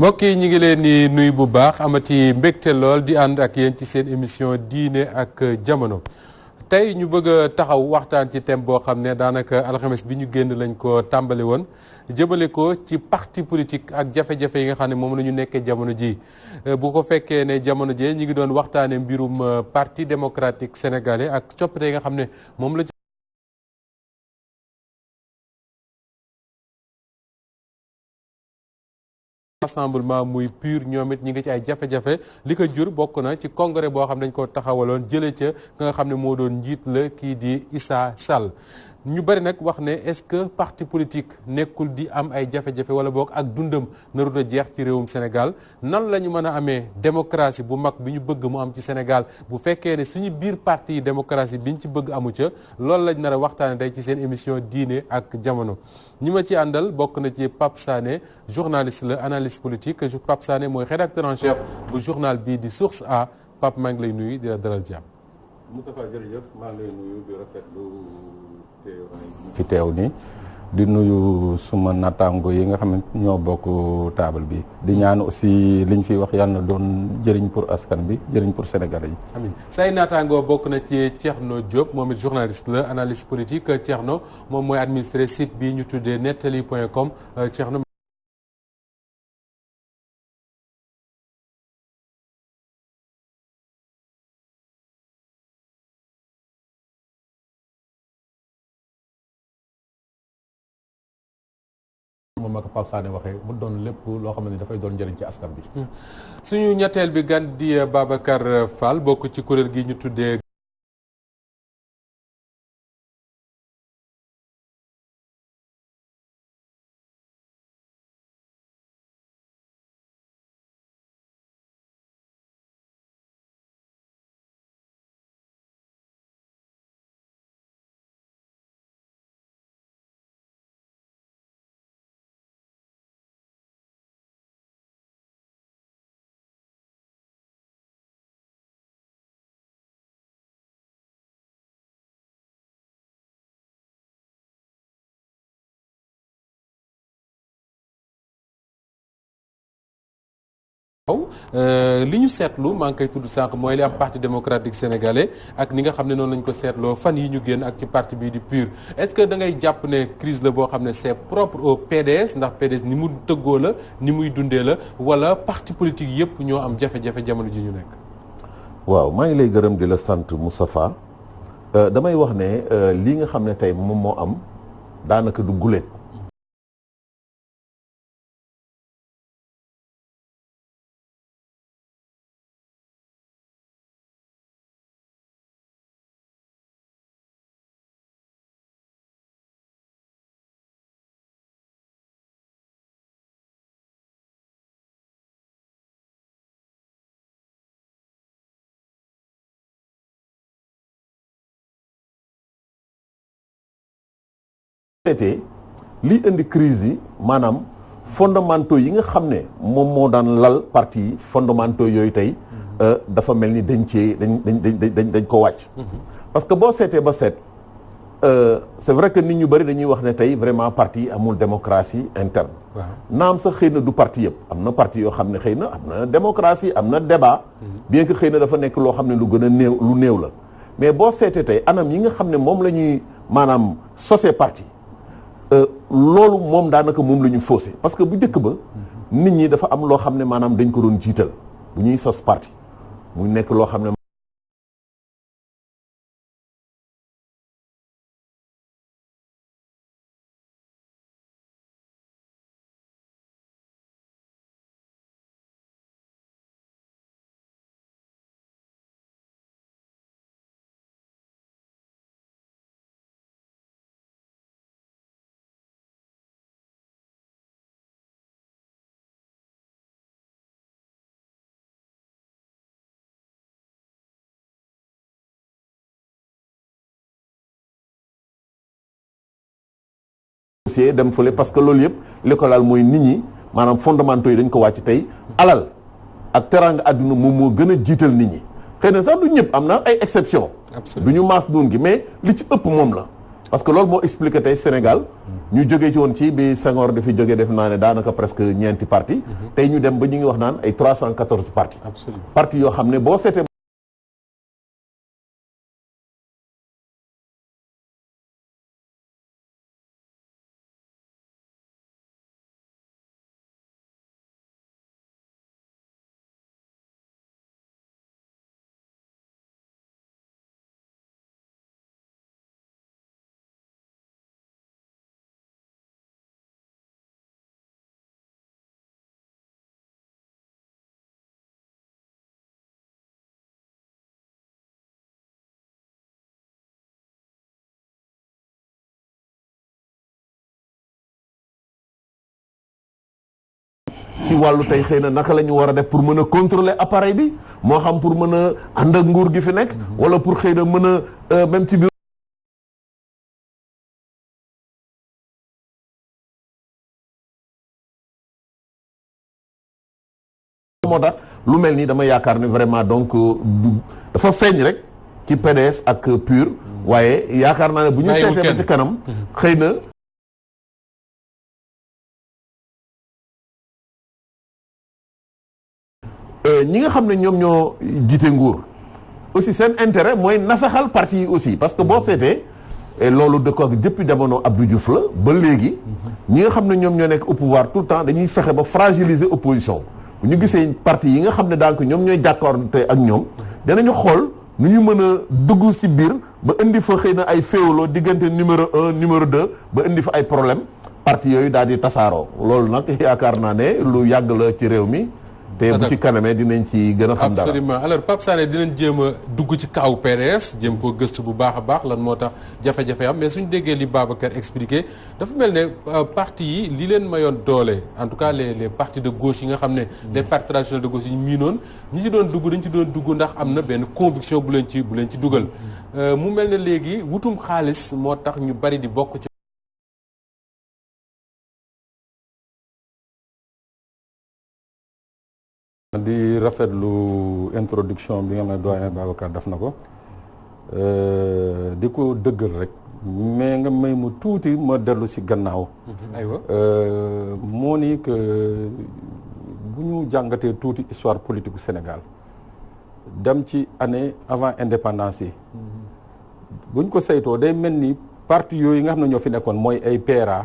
mbokk yi ñu ngi leen di nuyu bu baax amati mbégte lool di ànd ak yéen ci seen émission diine ak jamono tey ñu bëgg a taxaw waxtaan ci thème boo xam ne daanaka alxames bi ñu génn lañ ko tàmbali woon jëmale ko ci parti politique ak jafe-jafe yi nga xam ne moom la ñu nekkee jamono ji bu ko fekkee ne jamono jii ñu ngi doon waxtaanee mbirum parti démocratique sénégalais ak coppite yi nga xam ne moom la. rassemblement muy PUR ñoom it ñi ngi ci ay jafe-jafe li ko jur bokk na ci congrès boo xam ne dañ ko taxawaloon jële ca nga xam ne moo doon njiit la kii di Issa Sall ñu bari nag wax ne est-ce que parti politique nekkul di am ay jafe-jafe wala boog ak dundam narut a jeex ci réewum Sénégal nan la ñu mën a amee démocratie bu mag bi ñu bëgg mu am ci Sénégal bu fekkee ne suñu biir parti yi démocratie biñ ci bëgg amu ca loolu lañ nar a waxtaane day ci seen émission diine ak jamono ñi ma ci àndal bokk na ci Pape Sané journaliste la analyste politique Pape Sané mooy rédacteur en chef bu journal bii di Source A Pape maa ngi lay nuyu di la dalal jàmm. Moustapha jërëjëf maa ngi lay nuyu di rafetlu fi teew nii di nuyu suma nattaango yi nga xam ne ñoo bokk table bi di ñaan aussi liñ fiy wax yàlla na doon jëriñ pour askan bi jëriñ pour sénégalais yi. amiin say nattaango bokk na ci Thierno Diop moom it journaliste la analyste politique Thierno moom mooy administré site bi ñu tuddee nettali.com Thierno. moom ak Pape Sané waxee mu doon lépp loo xam ne dafay doon njëriñ ci askan bi. suñu ñetteel bi gan di Babacar Fall bokk ci kuréel gi ñu tuddee. waaw li ñu seetlu maa ngi koy tudd sànq mooy li am parti démocratique sénégalais ak ni nga xam ne noonu lañ ko seetloo fan yi ñu génn ak ci parti bii di PUR est-ce que da ngay jàpp ne crise la boo xam ne c'est propre au PDS ndax PDS ni mu tëggoo la ni muy dundee la wala parti politique yëpp ñoo am jafe-jafe jamono ji ñu nekk. waaw maa ngi lay gërëm di la sant Moustapha damay wax ne lii nga xam ne tey moom moo am daanaka du guléet. lii indi crise yi maanaam fondamentaux yi nga xam ne moom moo daan lal parti yi fondamentaux yooyu tey dafa mel ni dañ ko wàcc. parce que boo seetee ba seet c'est vrai que nit ñu bëri dañuy wax ne tey vraiment parti yi amul démocratie interne. naam sax xëy na du parti yëpp am na parti yoo xam ne xëy na am na démocratie am na débat. bien que xëy na dafa nekk loo xam ne lu gën a néew la mais boo seetee tey anam yi nga xam ne moom la ñuy maanaam sosé parti. loolu moom daanaka moom la ñu faussé parce que bu njëkk ba nit ñi dafa am loo xam ne maanaam dañ ko doon jiital bu ñuy sos parti mu nekk loo xam ne dem fële parce que loolu yëpp li ko laal mooy nit ñi maanaam fondamentaux yi dañ ko wàcc tey alal ak teraanga àdduna moom moo gën a jiital nit ñi xëy na sax du ñëpp am na ay exception du ñu maas nuun gi mais li ci ëpp moom la parce que loolu moo expliqué tey Sénégal ñu jógee ci woon ci bi Senghor dafi jógee def naa ne daanaka presque ñeenti parti tey ñu dem ba ñu ngi wax naan ay 314 parti absolument parti yoo xam ne boo seetee ci wàllu tey xëy na naka la ñu war a def pour mën a contrôler appareil bi moo xam pour mën a ànd ak nguur gi fi nekk wala pour xëy na mën a même ci biir moo tax lu mel nii dama yaakaar ne vraiment donc dafa feeñ rek ci PDS ak PUR waaye yaakaar naa ne bu ñu seetee ba ci kanam xëy na ñi nga xam ne ñoom ñoo jiite nguur aussi seen intérêt mooy nasaxal parti yi aussi parce que boo seetee loolu de ko depuis jamono Abdou Diouf la ba léegi ñi nga xam ne ñoom ñoo nekk au pouvoir tout le temps dañuy fexe ba fragiliser opposition bu ñu gisee parti yi nga xam ne daanaka ñoom ñooy jàkkaarloo ak ñoom danañu xool nu ñu mën a dugg ci biir ba indi fa xëy na ay féewaloo diggante numéro 1 numéro 2 ba indi fa ay problème parti yooyu daal di tasaaroo loolu nag yaakaar naa ne lu yàgg la ci réew mi te bu ci kanamee dinañ ci gën a xam dara absolument alors Pape Sané dinañ jéem a dugg ci kaw PDS jéem koo gëstu bu baax a baax lan moo tax jafe-jafe am mais suñ déggee li Babacar expliqué dafa mel ne parti yi li leen mayoon doole en tout cas les partis de gauche yi nga xam ne les partis traditionnels de gauche yi ñu miinoon ñi ci doon dugg dañ ci doon dugg ndax am na benn conviction bu leen ci dugal mu mel ne léegi wutum xaalis moo tax ñu bari di bokk ci di rafetlu introduction bi nga xam ne doyen Babacar def na ko di ko dëggal rek mais nga may mu tuuti ma dellu ci gannaaw. aywa moo ni que bu ñu jàngatee tuuti histoire politique u Sénégal dem ci année avant indépendance yi. bu ñu ko saytoo day mel ni parti yooyu nga xam ne ñoo fi nekkoon mooy ay PRA.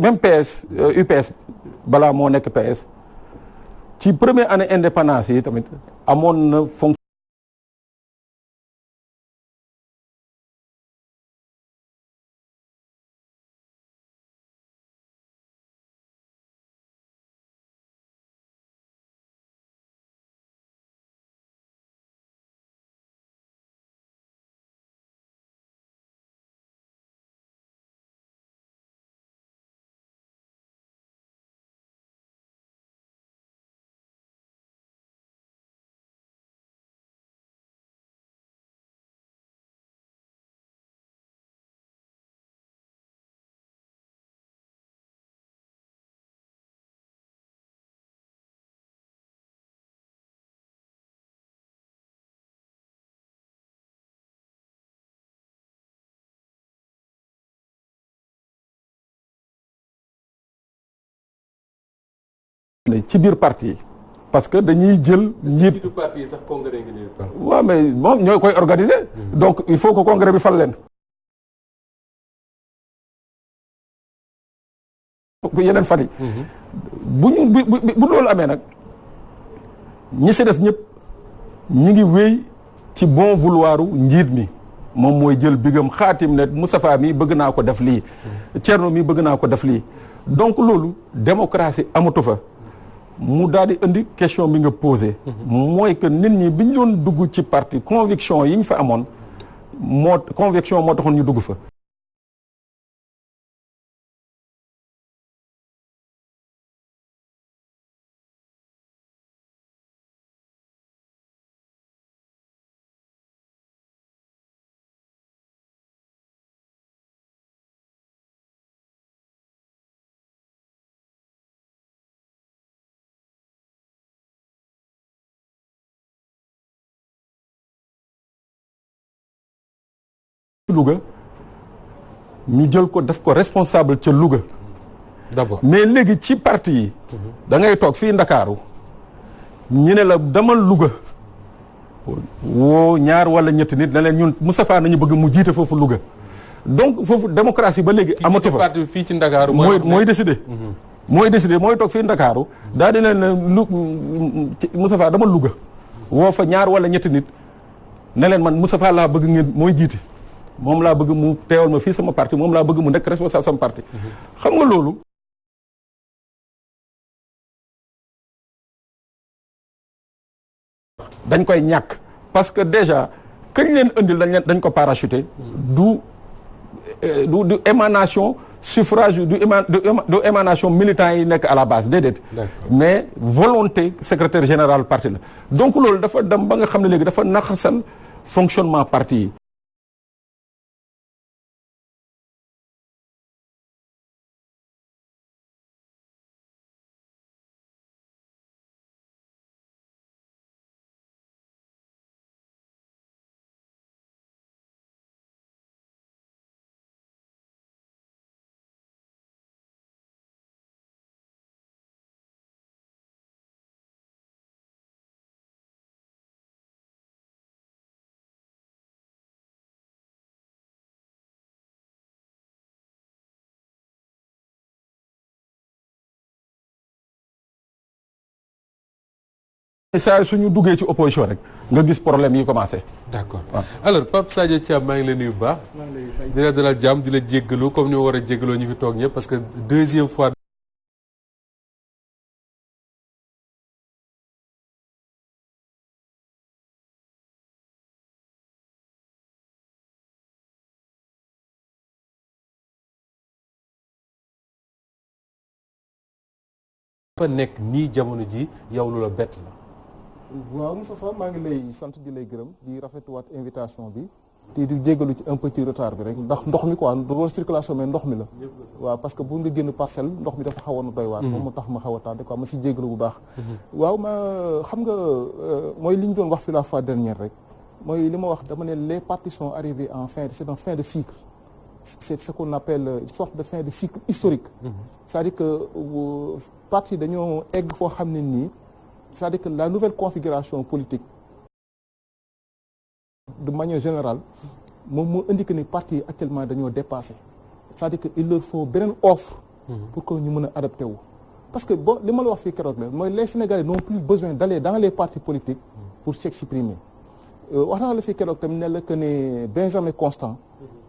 même PS UPS balaa moo nekk PS ci première année indépendance yi tamit amoon na fonction ci biir parti yi parce que dañuy jël njiit parti yi sax congrès ngi ne waaw mais moom ñooy koy organiser donc il faut que congrès bi fal leen bu yeneen fan yi bu loolu amee nag ñi si des ñëpp ñi ngi wéy ci bon vouloiru njiit mi moom mooy jël bigam xaatim ne Moustapha mi bëgg naa ko def lii Thierno mi bëgg naa ko def lii donc loolu démocratie amatu fa mu daal di indi question bi nga posé mooy que nit ñi bi ñu doon dugg ci parti conviction yi ñu fa amoon conviction moo taxoon ñu dugg fa Louga ñu jël ko def ko responsable ca Louga. d'abord mais léegi ci parti yi. da ngay toog fii Ndakaaru ñu ne la demal Louga woo ñaar wala ñetti nit ne leen ñun Moustapha nañu bëgg mu jiite foofu Louga donc foofu démocratie ba léegi amatu fa parti bi fii ci Ndakaaru mooy décider. mooy décider mooy toog fii Ndakaaru daal di leen Moustapha dama Louga woo fa ñaar wala ñetti nit ne leen man Moustapha laa bëgg ngeen mooy jiite moom laa bëgg mu teewal ma fii sama parti moom laa bëgg mu nekk responsable sama parti xam nga loolu dañ koy ñàkk parce que déjà kañ leen indil dañ ko parachuté du émanation suffrage du émanation militant yi nekk à la base déedéet mais volonté secrétaire général parti la donc loolu dafa dem ba nga xam ne léegi dafa naxasal fonctionnement parti yi saa suñu duggee ci opposition rek nga gis problème yi commencé. d'accord alors Pape Sadio Thiam maa ngi leen nuyu bu baax. di la dalal jàmm di la jéggalu comme ni ma war a jéggaloo ñu fi toog ñëpp parce que deuxième fois. dafa nekk nii jamono ji yow lu la bett la. waaw Moustapha maa ngi lay sant di lay gërëm di rafetuwaat invitation bi te di jégalu ci un petit retard bi rek ndax ndox mi quoi du circulation mais ndox mi la waaw parce que bu nga génn parcelle ndox mi dafa xawoon doy waar moom moo tax ma xaw a tardé quoi ma si jégalu bu baax waaw ma xam nga mooy li ñu doon wax fi la fois dernière rek mooy li ma wax dama ne les partis sont arrivés en fin de cycle c'est ce qu'on appelle une sorte de fin de cycle historique c'est-à-dire que parti dañoo egg foo xam ne nii c'est-à-dire que la nouvelle configuration politique de manière générale moom moo indiqué ni parti actuellement dañoo dépassé c'est-à-dire que il leur faut beneen offre pour que ñu mën a adapté wu parce que bon li ma la wax fii keroog la mooy les Sénégalais n'ont plus besoin d'aller dans les partis politiques pour s'exprimer wax naa la fii keroog tamit ne la que ne Benjamin Constant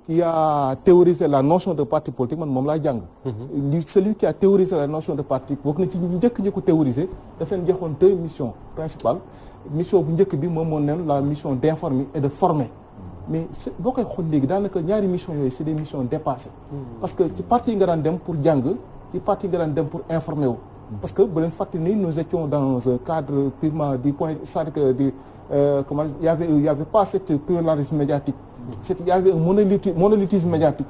qui a théorisé la notion de parti politique man moom laa jàng celui qui a théorisé la notion de parti bokk na ci njëkk ñi ko théorisé daf leen joxoon deux missions principales mission bu njëkk bi moom moo nen la mission d'informer et de former mais boo koy xool léegi daanaka ñaari mission yooyu c'est des missions dépassées parce que ci parti yi nga daan dem pour jàng ci parti yi nga daan dem pour informer wu parce que bu leen fàttali ni nous étions dans un cadre purement du point c'est-à-dire que comment il y avait pas cette pluralisme médiatique il y avait un monolithisme médiatique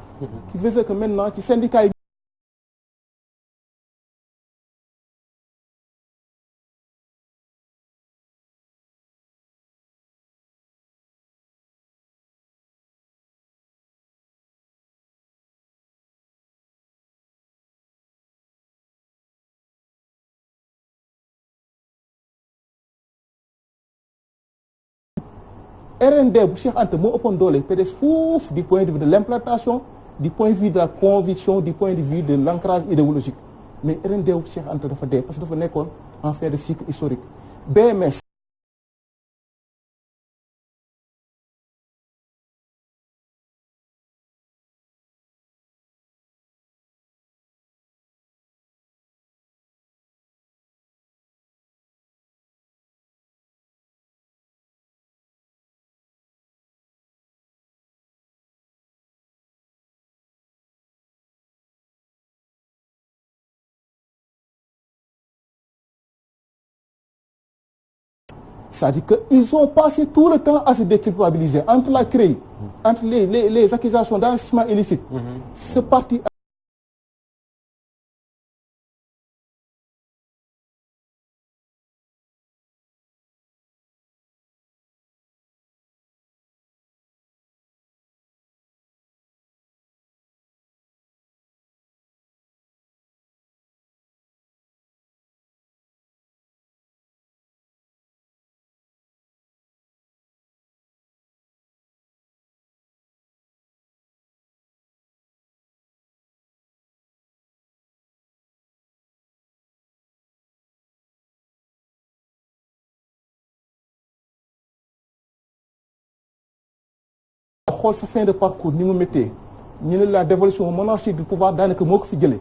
qui faisait que maintenant ci syndicat yi RND bu Cheikh Anta moo ëppoon doole PDS foofu du point de vue de l'implantation du point de vue de la conviction du point de vue de l'ancrage idéologique mais RND bu Cheikh Anta dafa dee parce que dafa nekkoon en fin de cycle historique BMS c'est-à-dire qu'ils ont passé tout le temps à se déculpabiliser entre la CREI, entre les accusations d'enrichissement illicite. Ce parti xool sa fin de parcours ni mu méttee ñu ne la dévolution monarchique du pouvoir daanaka moo ko fi jëlee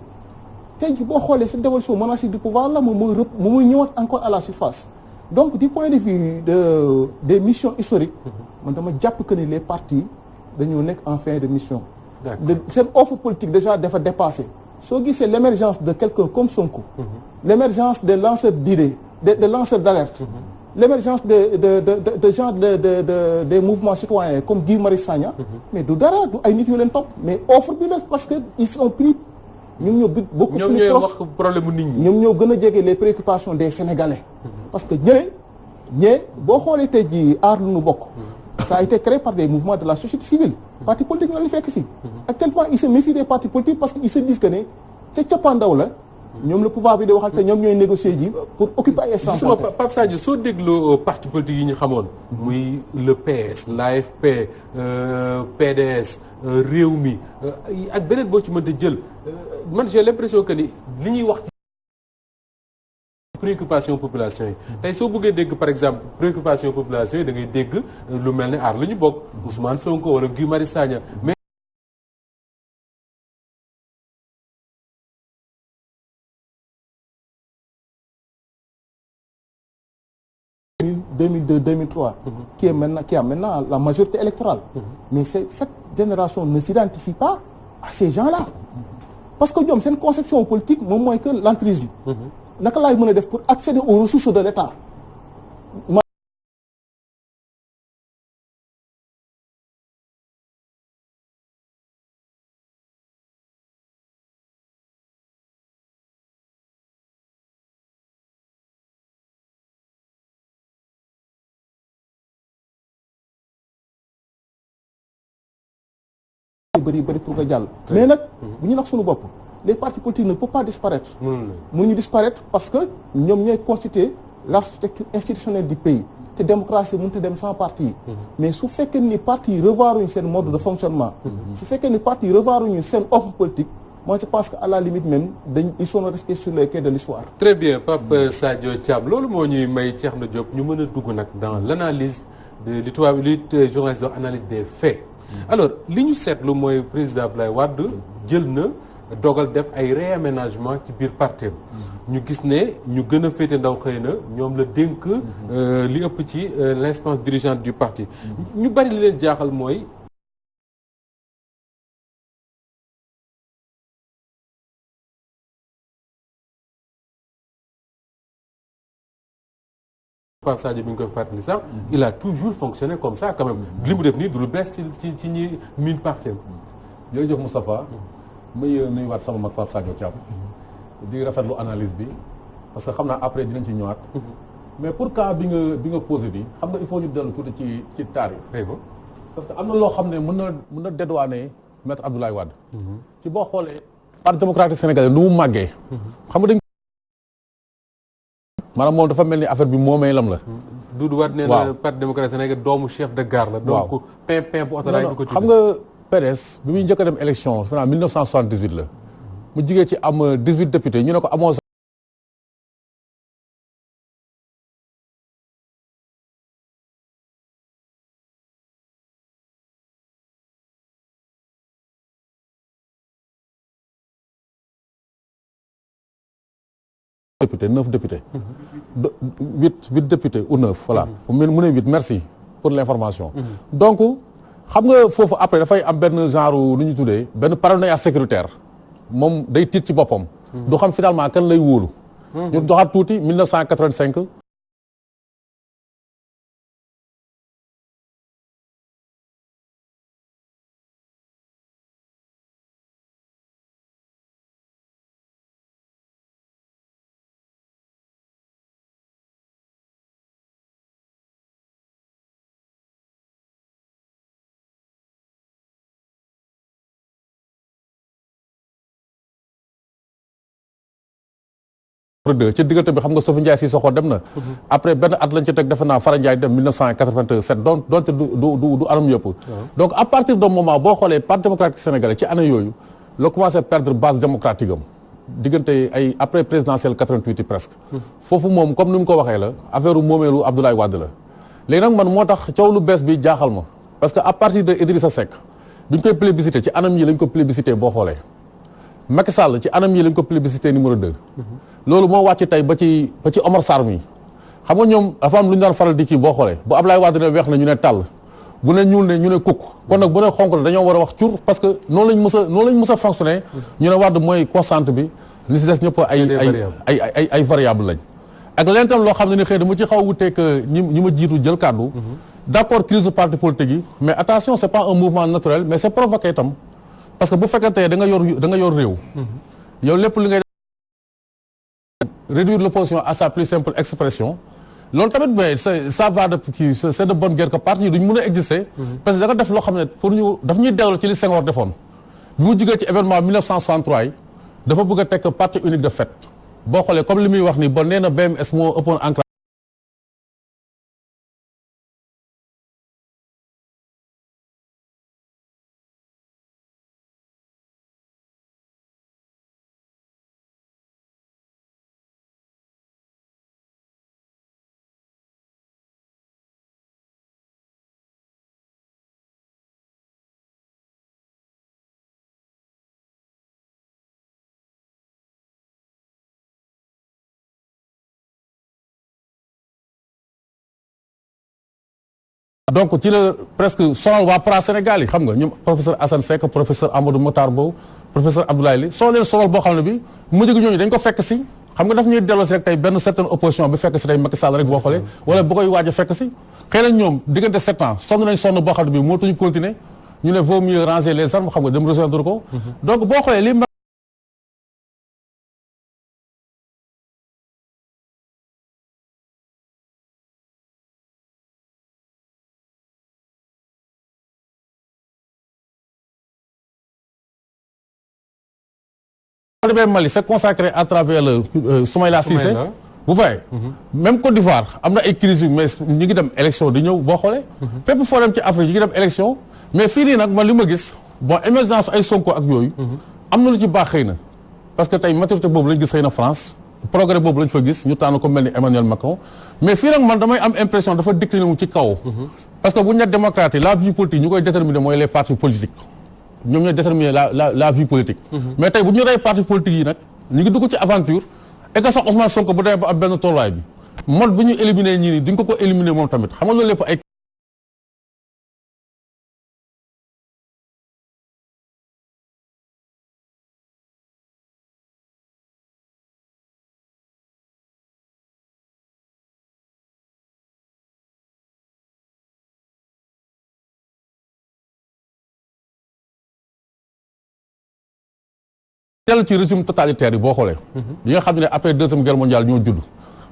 tey jii boo xoolee cette dévolution monarchique du pouvoir la moom mooy ñëwaat encore à la surface donc du point de vue des missions historiques man dama jàpp que ni les partis dañoo nekk en fin de mission seen offre politique déjà dafa dépassé soo gisee l'émergence de quelqu'un comme Sonko l'émergence des lanceurs d'idées des lanceurs d'alerte l'émergence de gens des mouvements citoyens comme Guy Marius Sagna mais du dara du ay nit yu leen topp mais offre bi la parce que ils sont pris ñoom ñoo beaucoup plus ñoom ñooy wax problème nit ñi ñoom ñoo gën a jege les préoccupations des Sénégalais parce que ñee boo xoolee tey jii aar lu nu bokk ça a été créé par des mouvements de la société civile parti politique ñoo leen fekk si actuellement ils se méfient des partis politiques parce que ils se disent que ne ca cappaandaw la ñoom le pouvoir bi di waxal te ñoom ñooy négocier ji pour occuper ay espaces. gisuma Pape Sadio soo dégloo parti politique yi ñu xamoon muy le PS l'AFP PDS Rewmi ak beneen boo ci mënta jël man j'ai l'impression que ni li ñuy wax préoccupation population yi tey soo bëggee dégg par exemple préoccupation population yi da ngay dégg lu mel ne aar la ñu bokk Ousmane Sonko wala Guy Marius Sagna mais 2002-2003 qui a maintenant la majorité électorale mais cette génération ne s'identifie pas à ces gens-là parce que ñoom seen conception politique moom mooy que l'entrisme naka laay mën a def pour accéder aux ressources de l'État bëri pour nga jàll mais nag bu ñu nax suñu bopp les partis politiques ne peuvent pas disparaître mënuñu disparaître parce que ñoom ñooy constituer l'architecture institutionnelle du pays te démocratie mënut a dem sans parti mais su fekkee ni parti yi revoiruñu seen mode de fonctionnement su fekkee ni parti yi revoiruñu seen offre politique moi je pense que à la limite même ils sont restés sur les quais de l'histoire. Très bien Pape Sadio Thiam loolu moo ñuy may Thierno Diop ñu mën a dugg nag dans l'analyse de li tubaab li journaliste de analyse des faits alors li ñu seetlu mooy président Abdoulaye Wade jël na dogal def ay réaménagement ci biir parti ñu gis ne ñu gën a féete ndaw xëy na ñoom la dénk li ëpp ci l'instance dirigeante du parti ñu bari li leen jaaxal mooy Pape Sadio bi ñu koy fàttali sax il a toujours fonctionné comme ça quand même li mu def nii du lu bees ci ñi miin parti jërëjëf Moustapha may nuyuwaat sama mag Pape Sadio Thiam di rafetlu analyse bi parce que xam naa après dinañ ci ñëwaat mais pour cas bi nga posé bi xam nga il faut ñu dellu tuuti ci taarix parce que am na loo xam ne mën na dédouaner maître Abdoulaye Wade ci boo xoolee parti démocratique sénégalais nu mu màggee xam nga dañ maanaam moom dafa mel ni affaire bi moomee lam la Doudou Wade nee na parti démocratique sénégalais doomu chef de gare la donc pain bu oto laay du ko xam nga PDS bi muy njëkk a dem élection finalement 1978 la mu jigee ci am 18 députés ñu ne ko amoo député 9 députés 8 députés ou 9 voilà mu ne 8 merci pour l'information donc xam nga foofu après dafay am benn genre lu ñu tuddee benn paranoïa sécuritaire moom day tiit ci boppam du xam finalement kan lay wóolu ñu doxaat tuuti 1985 ci diggante bi xam nga Sophie Ndiaye Cissokho dem na après benn at lañ ci teg defe naa Fara Ndiaye dem 1987 donc donte du anam yëpp donc à partir de moment boo xoolee parti démocratique sénégalais ci année yooyu la commencé perdre base démocratique am diggante ay après présidentielle 88 yi presque foofu moom comme ni mu ko waxee la affaire u moomeelu Abdoulaye Wade la léegi nag man moo tax coow lu bees bi jaaxal ma parce que à partir de Idrissa Seck bi ñu koy plébiscité ci anam yi lañ ko plébiscité boo xoolee Macky Sall ci anam yi lañ ko plébiscité numéro 2. loolu moo wàcc tey ba ci Omar Sarr mi xam nga ñoom dafa am lu ñu daan faral di kii boo xoolee bu Ablaye Wade ne weex na ñu ne tàll bu ne ñuul ne ñu ne kukk kon nag bu ne xonk la dañoo war a wax cur parce que noonu lañ mës a fonctionné ñu ne Wade mooy constante bi li si des ñëpp ay variable lañ ak leneen tam loo xam ne ni xëy dama ci xaw a wuteek ñi ma jiitu jël kàddu d'accord crise parti politique yi mais attention c'est pas un mouvement naturel mais c'est provoqué tam parce que bu fekkente da nga yor réew yow lépp li ngay réduire l'opposition à sa plus simple expression loolu tamit mais ça va de kii c'est de bonne guerre que parti yi duñ mën a exister parce que da nga def loo xam ne pour ñu daf ñuy dellu ci li Senghor defoon bi mu jógee ci événement 1963 yi dafa bëgg a tekk parti unique de fait boo xoolee comme li muy wax ni bon nee na BMS moo ëppoon enclave donc ci la presque sonal waa pra Sénégal yi xam nga ñoom professeur Assane Seck professeur Amadou Mokhtar Mbow professeur Abdoulaye Ly soo leen sonal boo xam ne bi mujj gi ñooñu dañ ko fekk si xam nga daf ñuy delloo si rek tey benn certaine opposition bi fekk si tey Macky Sall rek boo xoolee wala bu koy waaj a fekk si xëy na ñoom diggante 7 ans sonn nañ sonn boo xam ne bi mootuñu continuer ñu ne vaut mieux ranger les armes xam nga dem rejoindre ko donc boo xoolee li Mali c'est consacré à travers le Soumaïla Cissé vous voyez même Côte d'Ivoire am na ay crise yu mais ñu ngi dem élection di ñëw boo xoolee fépp foo dem ci Afrique ñu ngi dem élection mais fii nii nag man li ma gis bon émergence ay Sonko ak yooyu am na lu ci baax xëy na parce que tey maturité boobu lañ gis xëy na France progrès boobu lañ fa gis ñu tànn ko mel ni Emmanuel Macron mais fii nag man damay am impression dafa décliné wu ci kaw parce que bu ñu nekk démocrate yi la vie politique ñu koy déterminer mooy les partis politiques ñoom ñooy déterminer la vie politique mais tey bu ñu rey parti politique yi nag ñu ngi dugg ci aventure et que sax Ousmane Sonko bu demee ba am benn tolluwaay bi mode bu ñu éliminer ñii nii duñ ko éliminer moom tamit xam nga loolu lépp ay dellu ci régime totalitaire yi boo xoolee yi nga xam ne après deuxième guerre mondiale ñoo judd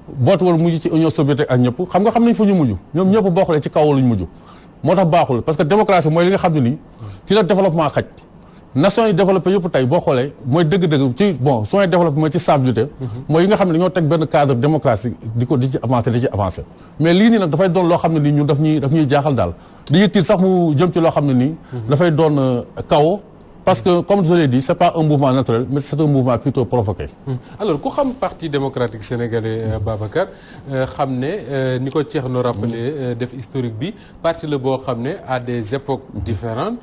bootu wala mujj ci Union soviétique ak ñëpp xam nga xam nañ fa ñu mujj ñoom ñëpp boo xoolee ci kaw lañu mujj moo tax baaxul parce que démocratie mooy li nga xam ne nii ci la développement xaj nation yi développé yëpp tey boo xoolee mooy dëgg-dëgg ci bon sooy développé mooy ci stabilité mooy yi nga xam ne dañoo teg benn cadre démocratique di ci avancé mais lii nii nag dafay doon loo xam ne nii ñun daf ñuy jaaxal daal di tiit sax mu jëm ci loo xam ne nii dafay doon kaw parce que comme je l'ai dit c'est pas un mouvement naturel mais c'est un mouvement plutôt provoqué. alors ku xam parti démocratique sénégalais Babacar xam ne ni ko Thierno rappelé def historique bi parti la boo xam ne à des époques différentes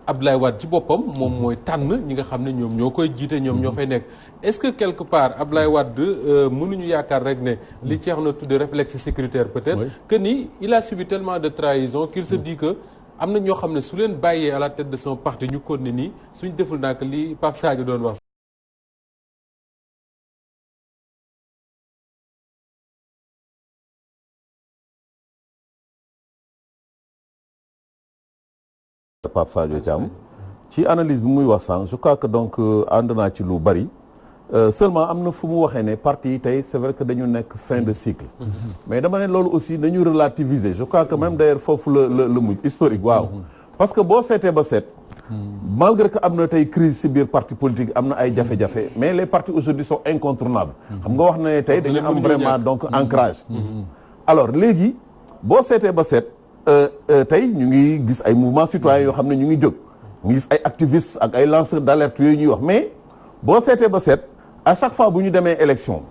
Abdoulaye Wade ci boppam moom mooy tànn ñi nga xam ne ñoom ñoo koy jiite ñoom ñoo fay nekk est-ce que quelque part Abdoulaye Wade mënuñu yaakaar rek ne li Thierno tudde réflexe sécuritaire peut-être que ni il a subi tellement de trahison qu'il se dit que am na ñoo xam ne su leen bàyyee à la tête de son parti ñu kon ne nii suñ deful nak li Pape Sadio doon wax Pape Sadio Thiam ci analyse bi muy wax sànq je crois que donc ànd naa ci lu bari seulement am na fu mu waxee ne parti yi tey c'est vrai que dañu nekk fin de cycle mais dama ne loolu aussi dañu relativiser je crois que même d'ailleurs foofu la mujj historique waaw parce que boo seetee ba seet malgré que am na tey crise ci biir parti politique am na ay jafe-jafe mais les partis aujourd'hui sont incontournables xam nga wax na ne tey dañu am vraiment donc ancrage alors léegi boo seetee ba seet tey ñu ngi gis ay mouvements citoyens yoo xam ne ñu ngi jóg ñu gis ay activistes ak ay lanceurs d'alerte yooyu ñuy wax mais boo seetee ba seet à chaque fois bu ñu demee élection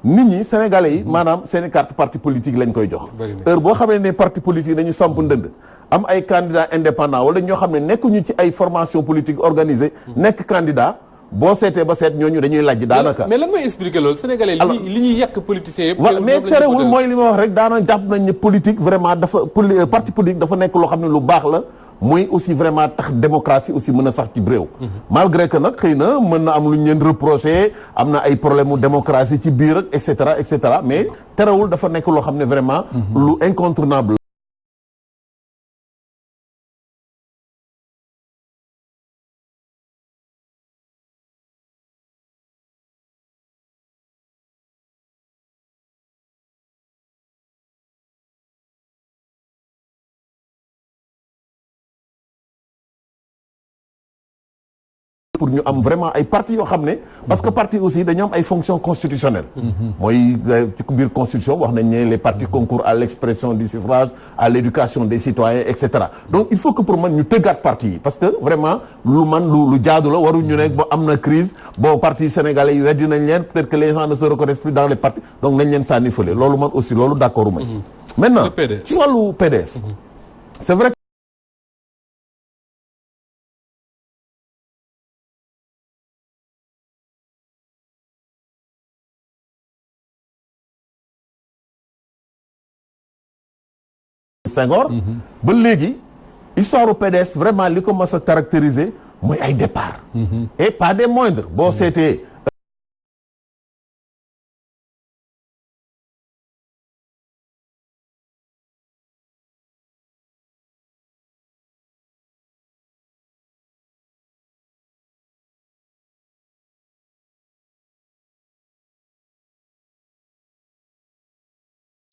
nit ñi sénégalais yi maanaam seen i carte parti politique lañ koy jox heure boo xamee ne parti politique dañu samp ndënd am ay candidats indépendants wala ñoo xam ne nekkuñu ci ay formation politique organisée nekk candidat boo seetee ba seet ñooñu dañuy lajj daanaka. mais lan mooy expliquer loolu sénégalais li ñuy yàq politiciens yëpp. waaw mais terewul mooy li ma wax rek daana jàpp nañ ne politique vraiment dafa parti politique dafa nekk loo xam ne lu baax la muy aussi vraiment tax démocratie aussi mën a sax ci réew. malgré que nag xëy na mën na am lu ñu leen reproché am na ay problème mu démocratie ci biir ak et cetera mais terewul dafa nekk loo xam ne vraiment lu incontournable. pour ñu am vraiment ay parti yoo xam ne parce que parti aussi dañoo am ay fonctions constitutionnelles mooy ci biir constitution wax nañ ne les partis concourent à l'expression du suffrage à l'éducation des citoyens et cetera donc il faut que pour man ñu tëggaat parti yi parce que vraiment lu jaadu la waru ñu nekk ba am na crise bon parti sénégalais yi weddi nañ leen peut-être que les gens ne se reconnaissent plus dans les partis donc nañ leen sànni fële loolu man aussi loolu d'accord ma ci maintenant ci wàllu PDS c'est vrai. Senghor ba léegi histoire au PDS vraiment li ko mas a caractériser mooy ay départ et pas des moindres boo seetee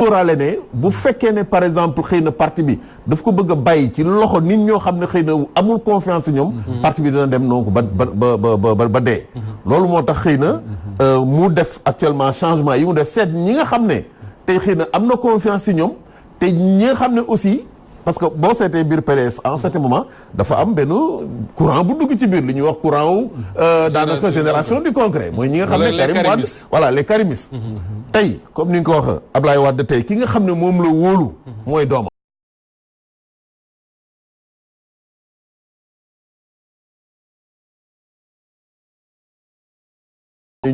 sóoraale ne bu fekkee ne par exemple xëy na parti bi daf ko bëgg a bàyyi ci loxo nit ñoo xam ne xëy na amul confiance ñoom parti bi dina dem donc ba dee loolu moo tax xëy na mu def actuellement changement yi mu def seet ñi nga xam ne tey xëy na am na confiance ci ñoom te ñi nga xam ne aussi parce que boo seetee biir PDS en certain moment dafa am benn courant bu dugg ci biir li ñuy wax courant wu daanaka génération du concret mooy ñi nga xam ne Karim Wade voilà les karimistes tey comme ni nga ko wax Ablaye Wade tey ki nga xam ne moom la wóolu mooy doomam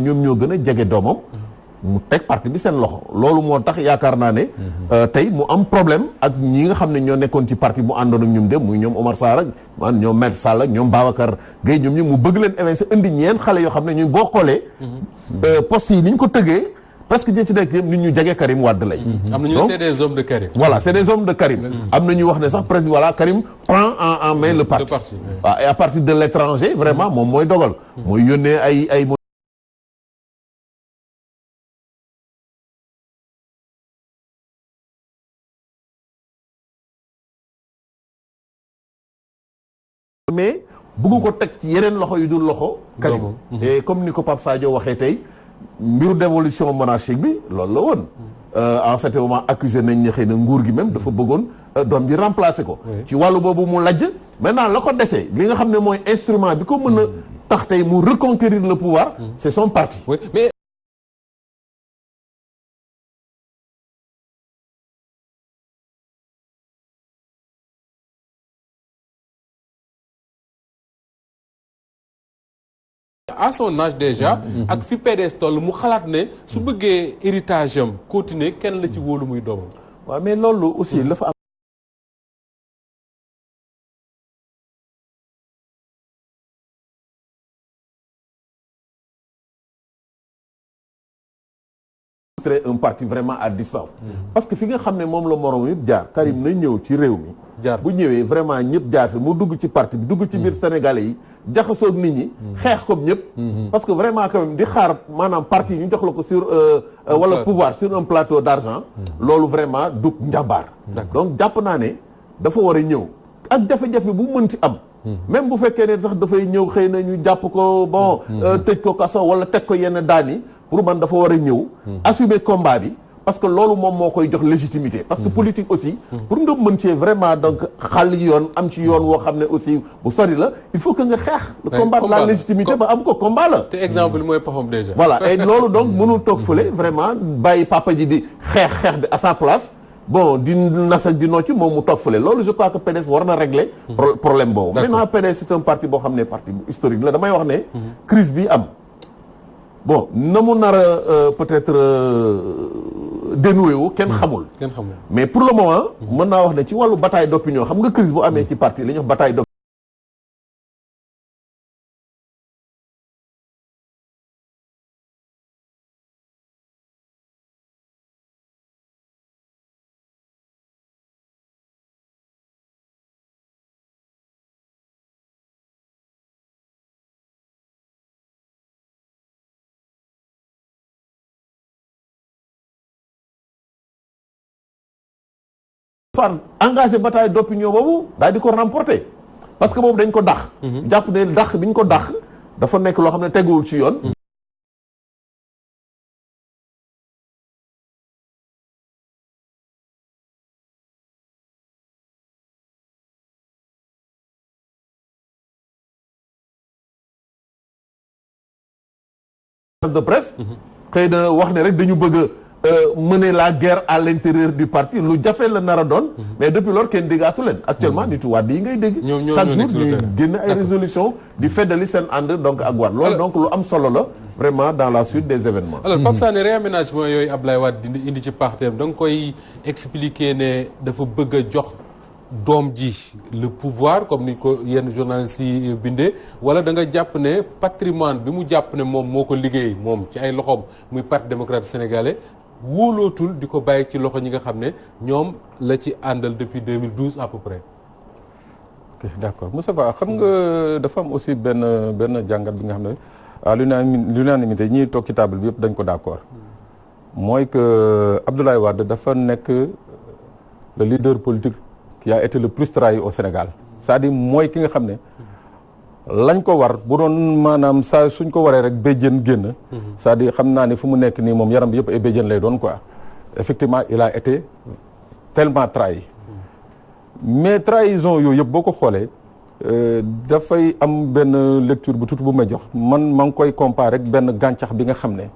ñoom ñoo gën a jege doomam mu teg parti bi seen loxo loolu moo tax yaakaar naa ne tey mu am problème ak ñi nga xam ne ñoo nekkoon ci parti mu àndoon ak ñoom dem muy ñoom Omar Sarr ak man ñoom Maître Sall ak ñoom Babacar Gueye ñoom ñi mu bëgg leen évincer indi ñeen xale yoo xam ne ñu boo xoolee poste yi ni ñu ko tëggee parce que ñi ci nekk yëpp nit ñu jege Karim Wade lañ am na ñu c'est des hommes de Karim voilà c'est des hommes de Karim am na ñu wax ne sax presque voilà Karim prend en main le parti waaw et à partir de l'étranger vraiment moom mooy dogal mooy yónnee ay mais bëggu ko teg ci yeneen loxo yu dul loxo Karim et comme ni ko Pape Sadio waxee tey mbiru dévolution monarchique bi loolu la woon en certain moment accusé nañ ne xëy na nguur gi même dafa bëggoon doom ji remplacer ko ci wàllu boobu mu lajj maintenant la ko desee li nga xam ne mooy instrument bi ko mën a tax tey mu reconquérir le pouvoir c'est son parti mais à son âge déjà ak fi PDS toll mu xalaat ne su bëggee héritage am continuer kenn la ci wóolu muy doomam waaw mais loolu aussi la fa am un parti vraiment à distance parce que fi nga xam ne moom la moroom yëpp jaar Karim na ñëw ci réew mi bu ñëwee vraiment ñëpp jaar fi mu dugg ci parti bi dugg ci biir Sénégalais yi jaxasoog nit ñi xeex comme ñëpp parce que vraiment quand même di xaar maanaam parti ñu jox la ko sur wala pouvoir sur un plateau d'argent loolu vraiment du njàmbaar donc jàpp naa ne dafa war a ñëw ak jafe-jafe bu mënti am même bu fekkee ne sax dafay ñëw xëy na ñu jàpp ko bon tëj ko kaso wala teg ko yenn daan yi pour man dafa war a ñëw assumer combat bi parce que loolu moom moo koy jox légitimité parce que politique aussi pour nga mën cee vraiment donc xàll yoon am ci yoon woo xam ne aussi bu sori la il faut que nga xeex le combat de la légitimité ba am ko combat la te exemple bi mooy Pafam déjà voilà et loolu donc mënul toog fële vraiment bàyyi papa ji di xeex bi à sa place bon di nas ak di nocc moom mu toog fële loolu je crois que PDS war na régler problème boobu. maintenant PDS c'est un parti boo xam ne parti bu historique la damay wax ne crise bi am bon na mu nar a peut-être dénoué wu kenn xamul mais pour le moment mën naa wax ne ci wàllu bataille d'opinion xam nga crise bu amee ci parti li ñuy wax bataille d'opinion fan engagé bataille d'opinion boobu daal di ko remporter parce que boobu dañ ko dax jàpp ne dax bi ñu ko dax dafa nekk loo xam ne teguwul ci yoon de presse xëy na wax ne rek dañu bëgg mener la guerre à l'intérieur du parti lu jafe la nar a doon mais depuis lors kenn déggaatu leen actuellement nitu Wàdd yi ngay dégg chaque jour ñuy génn ay résolution di feddali seen ànd donc ak Wàdd loolu donc lu am solo la vraiment dans la suite des événements alors Pape Sané réaménagement yooyu Ablaye Wade indi ci partem da nga koy expliquer ne dafa bëgg a jox doom ji le pouvoir comme ni ko yenn journalistes yi bindee wala da nga jàpp ne patrimoine bi mu jàpp ne moom moo ko liggéey moom ci ay loxoom muy parti démocrate sénégalais wóolootul di ko bàyyi ci loxo ñi nga xam ne ñoom la ci àndal depuis 2012 à peu près. ok d'accord Moustapha xam nga dafa am aussi benn jàngat bi nga xam ne à l'unanimité ñiy toog ci table bi yëpp dañ ko d'accord mooy que Abdoulaye Wade dafa nekk le leader politique qui a été le plus trahi au Sénégal c'est-à-dire mooy ki nga xam ne lañ ko war bu doon maanaam saa suñ ko waree rek béjjën génn c'est-à-dire xam naa ne fu mu nekk nii moom yaram bi yëpp ay béjjën lay doon quoi effectivement il a été tellement trahi mais trahison yooyu yëpp boo ko xoolee dafay am benn lecture bu tuuti bu may jox man maa ngi koy comparer rek benn gàncax bi nga xam ne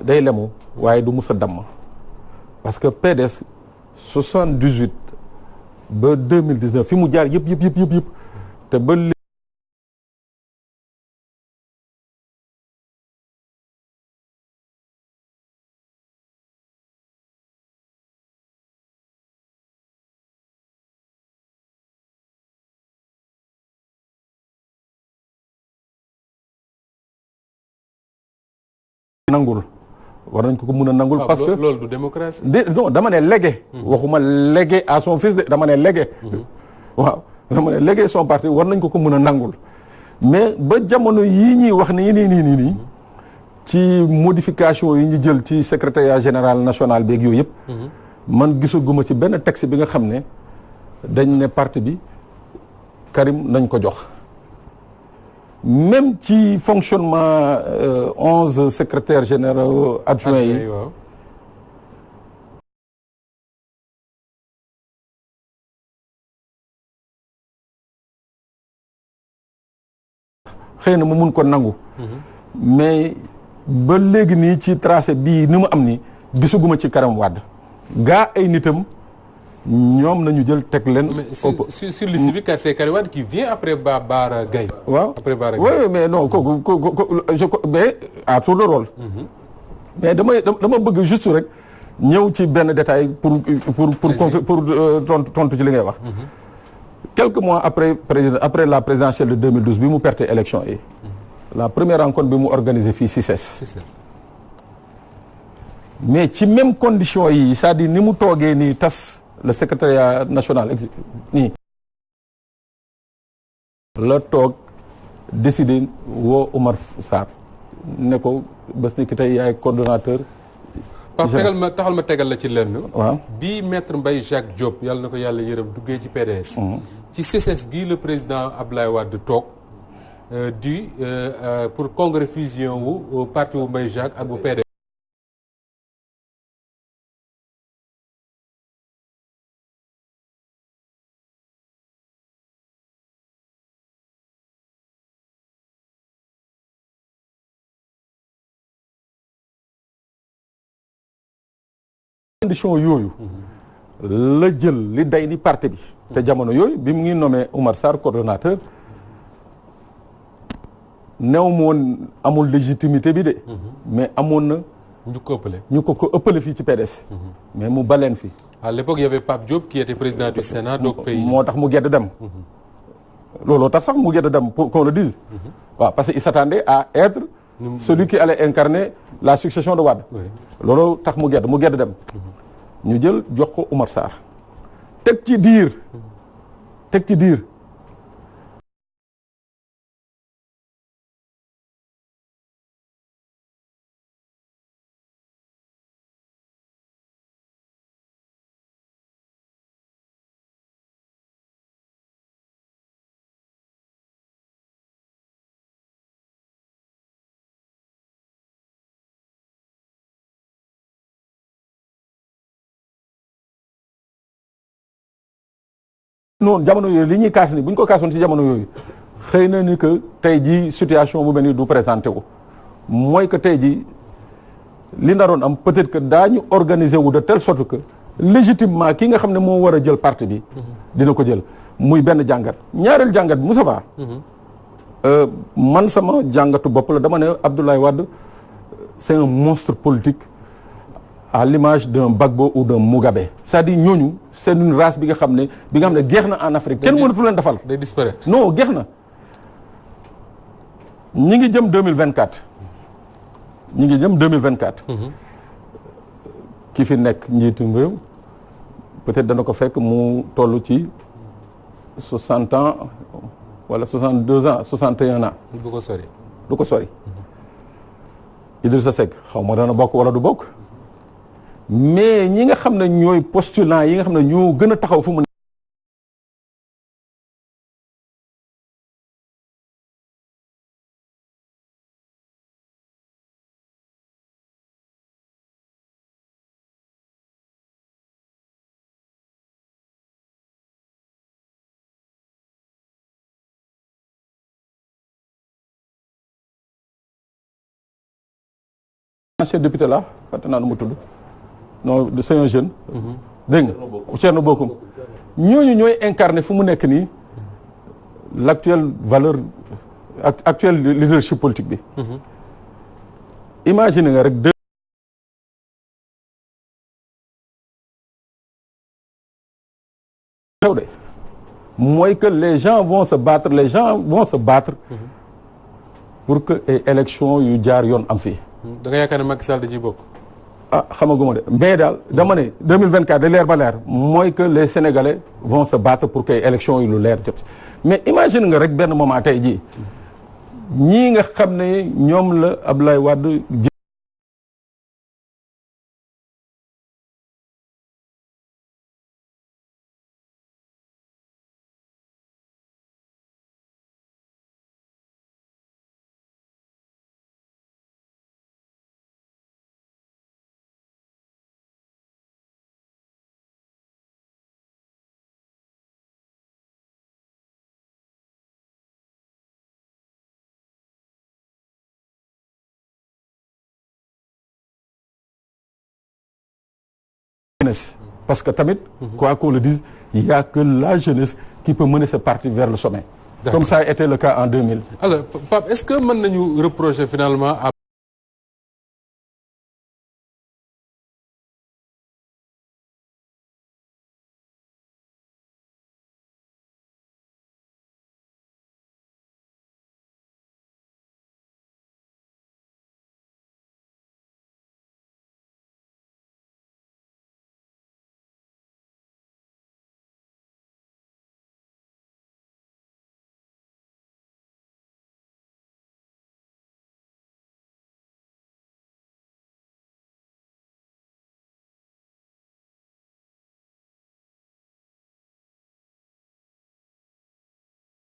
day lemu waaye du mus a damm parce que PDS 78 ba 2019 fi mu jaar yëpp te ba nangul war nañ ko mën a nangul parce que loolu du démocratie. non dama ne légué waxuma légué à son fils de dama ne légué waaw dama ne légué son parti war nañ ko mën a nangul mais ba jamono yii ñuy wax nii ci modification yi ñu jël ci secrétariat général national beeg yooyu yëpp man gisaguma ci benn texte bi nga xam ne dañ ne parti bi Karim nañ ko jox même ci fonctionnement 11 secrétaires généraux adjoints yi xëy na mu mun ko nangu mais ba léegi nii ci tracé bii ni mu am ni gisuguma ci Karim Wade gaa ay nitam ñoom nañu jël teg leen. mais sur liste bi c'est Karim Wade qui vient après Bara Gaye. waaw après Bara Gaye. oui mais non kooku mais à tour de rôle. mais dama bëgg juste rek ñëw ci benn détail pour tontu ci li ngay wax. quelques mois après la présidentielle de 2012 bi mu perte élection yi. la première rencontre bi mu organisé fii CICES. mais ci même condition yi c'est-à-dire ni mu toogee nii tas le secrétariat national nii la toog décidé woo Omar Sarr ne ko bés ni ki tey yaay coordonnateur. parce que taxal ma tegal la ci lenn. waaw bii maître Mbaye Jacques Diop yàlla na ko yàlla yërëm duggee ci PDS. ci CICES gii le président Abdoulaye Wade toog pour congrès fusion wu parti wu Mbaye Jacques ak bu PDS. condition yooyu la jël li day ni parti bi te jamono yooyu bi mu ngi nommé Oumar Sarr coordonnateur new moon amul légitimité bi de mais amoon na ñu ko ëppale fii ci PDS mais mu baleen fi à l'époque il y avait Pape Diop qui était président du Sénat donc moo tax mu gedd dem looloo tax sax mu gedd dem pour qu'on le dise waaw parce que il s'attendait à être celui qui allait incarner la succession de Wade looloo tax mu gedd dem ñu jël jox ko Oumar Sarr teg ci diir noonu jamono yooyu li ñuy kaas ni bu ñu ko kaasoon ci jamono yooyu xëy na ni que tey jii situation bu mel ni du présenté wu mooy que tey jii li naroon am peut-être que daañu organiser wu de telle sorte que légitimement ki nga xam ne moo war a jël parti bi dina ko jël muy benn jàngat ñaareel jàngat bi Moussa Ba man sama jàngatu bopp la dama ne Abdoulaye Wade c'est un monstre politique à l'image d'un Gbagbo ou d'un Mugabe c'est-à-dire ñooñu c'est une race bi nga xam ne jeex na en Afrique kenn mënatu leen defal day disparaître non jeex na ñi ngi jëm 2024 ki fi nekk njiitum réew peut-être dana ko fekk mu toll ci 60 ans wala 62 ans 61 ans du ko sori Idrissa Seck xaw ma dana bokk wala du bokk mais ñi nga xam ne ñooy postulants yi nga xam ne ñoo gën a taxaw fu mu ancien député là fàtte naa nu mu tudd non c'est un jeune dégg nga Thierno Bocoum ñooñu ñooy incarné fu mu nekk nii l'actuelle valeur actuel leadership politique bi imagine nga rek xew de mooy que les gens vont se battre pour que ay élection yu jaar yoon am fii da nga yaakaar ne Macky Sall da ciy bokk xamaguma de mais daal dama ne 2024 da leer ba leer mooy que les Sénégalais vont se battre pour que élection yi lu leer jot mais imagine nga rek benn moment tey jii ñii nga xam ne ñoom la Abdoulaye Wade parce que tamit quoi qu'on le dise il y a que la jeunesse qui peut mener ce parti vers le sommet comme ça a été le cas en 2000 alors Pape est-ce que mën nañu reprocher finalement à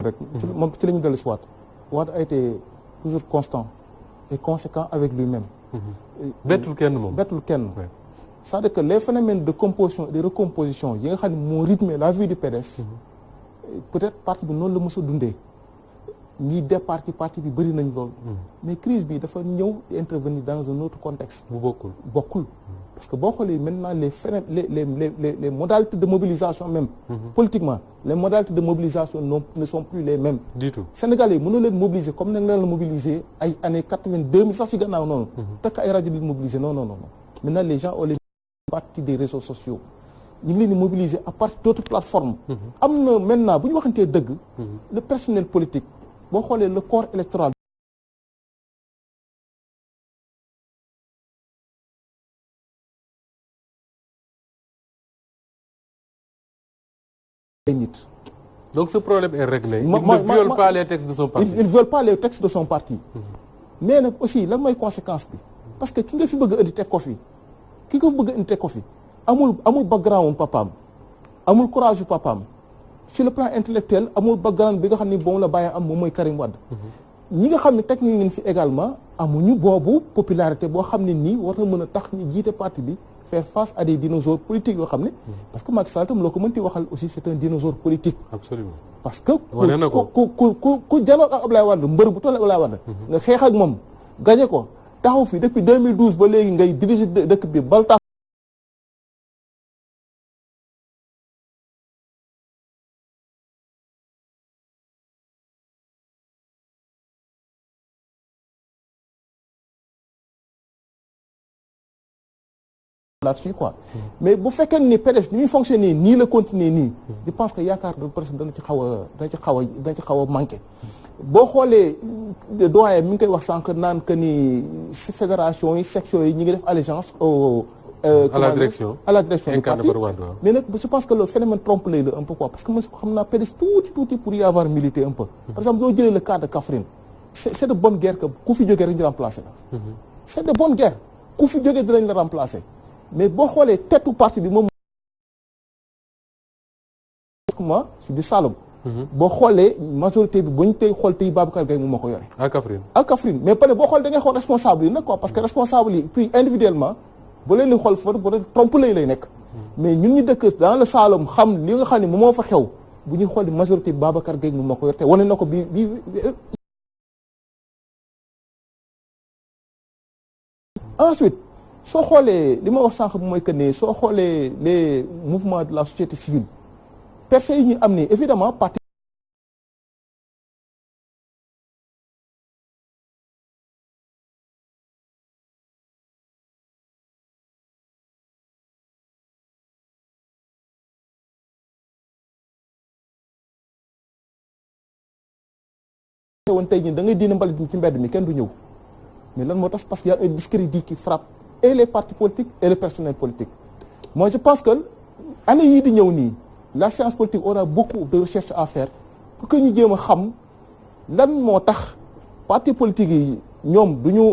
rek moom ci la ñu dellu si Wade a été toujours constant et conséquent avec lui-même. bettul kenn moom bettul kenn. c'est-à-dire que les phénomènes de composition et de recomposition yi nga xam ne moo rythmé la vie du PDS. peut-être parti bi noonu la mos a dundee. ñiy départ ci parti bi bëri nañ loolu. mais crise bi dafa ñëw di intervenir dans un autre contexte. bu bokkul. parce que boo xoolee maintenant les modalités de mobilisation même. politiquement les modalités de mobilisation ne sont plus les mêmes. du tout Sénégalais yi mënoo leen mobiliser comme na nga leen mobiliser ay années 82 sax ci gannaaw noonu. takk ay rajo di mobiliser non. maintenant les gens ont les partie des réseaux sociaux. ñu ngi leen di mobiliser à partir d'autres plateformes. am na maintenant bu ñu waxantee dëgg. le personnel politique boo xoolee le corps électoral. donc ce problème est réglé. il ne viole pas les textes de son parti. il viole pas les textes de son parti. mais nag aussi lan mooy conséquence bi parce que ki nga fi bëgg a indi teg ko fi ki nga fi bëgg a indi teg ko fi amul background papaam amul courage papaam sur le plan intellectuel amul background bi nga xam ni bon la bàyyi am moom mooy Karim Wade. ñi nga xam ne teg nañ leen fi également amuñu boobu popularité boo xam ne nii war na mën a tax ñu jiite parti bi faire face à des dinosaures politiques yoo xam ne. parce que Macky Sall tam loo ko mënti waxal aussi c'est un dinosaure politique. absolument parce que. wane na ko ku janoo ak Ablaye Wade mbër bu toll Ablaye Wade. nga xeex ak moom gañe ko taxaw fi depuis 2012 ba léegi ngay diriger dëkk bi balta là-dessus quoi mais bu fekkee ni PDS ni muy fonctionner nii la continuer nii je pense que yaakaar de presque dana ci xaw a manqué boo xoolee doyen mi ngi koy wax sànq naan que ni si fédération yi section yi ñi ngi def allégeance au à la direction du parti mais nag je pense que le phénomène trompe-l'œil la un peu quoi parce que man xam naa PDS tuuti pour y avoir milité un peu par exemple doo jëlee le cas de Kaffrine c'est de bonne guerre que ku fi jógee rek ñu remplacer la c'est de bonne guerre ku fi jógee dinañ la remplacer mais boo xoolee tetu parti bi moom moi je suis du Saloum boo xoolee majorité bi bu ñu tey xool tey Babacar Gaye moom moo ko yore à Kaffrine mais peut-être boo xoolee da ngay xool responsable yi nag quoi parce que responsable yi puis individuellement bu leen di xool fa bu dee trompe-l'œil lay nekk mais ñun ñu dëkk dans le Saloum xam li nga xam ne moom moo fa xew bu ñuy xool majorité bi Babacar Gaye moom moo ko yore te wane na ko bi ensuite soo xoolee li ma wax sànq mooy que ne soo xoolee les mouvements de la société civile percées yi ñu am ni évidemment parti woon tey ñi da ngay dina mbalit ci mbedd mi kenn du ñëw mais lan moo tax parce que y a un discrédit qui frappe et les partis politiques et le personnel politique moi je pense que année yii di ñëw nii la science politique aura beaucoup de recherche à faire pour que ñu jéem a xam lan moo tax partis politiques yi ñoom du ñu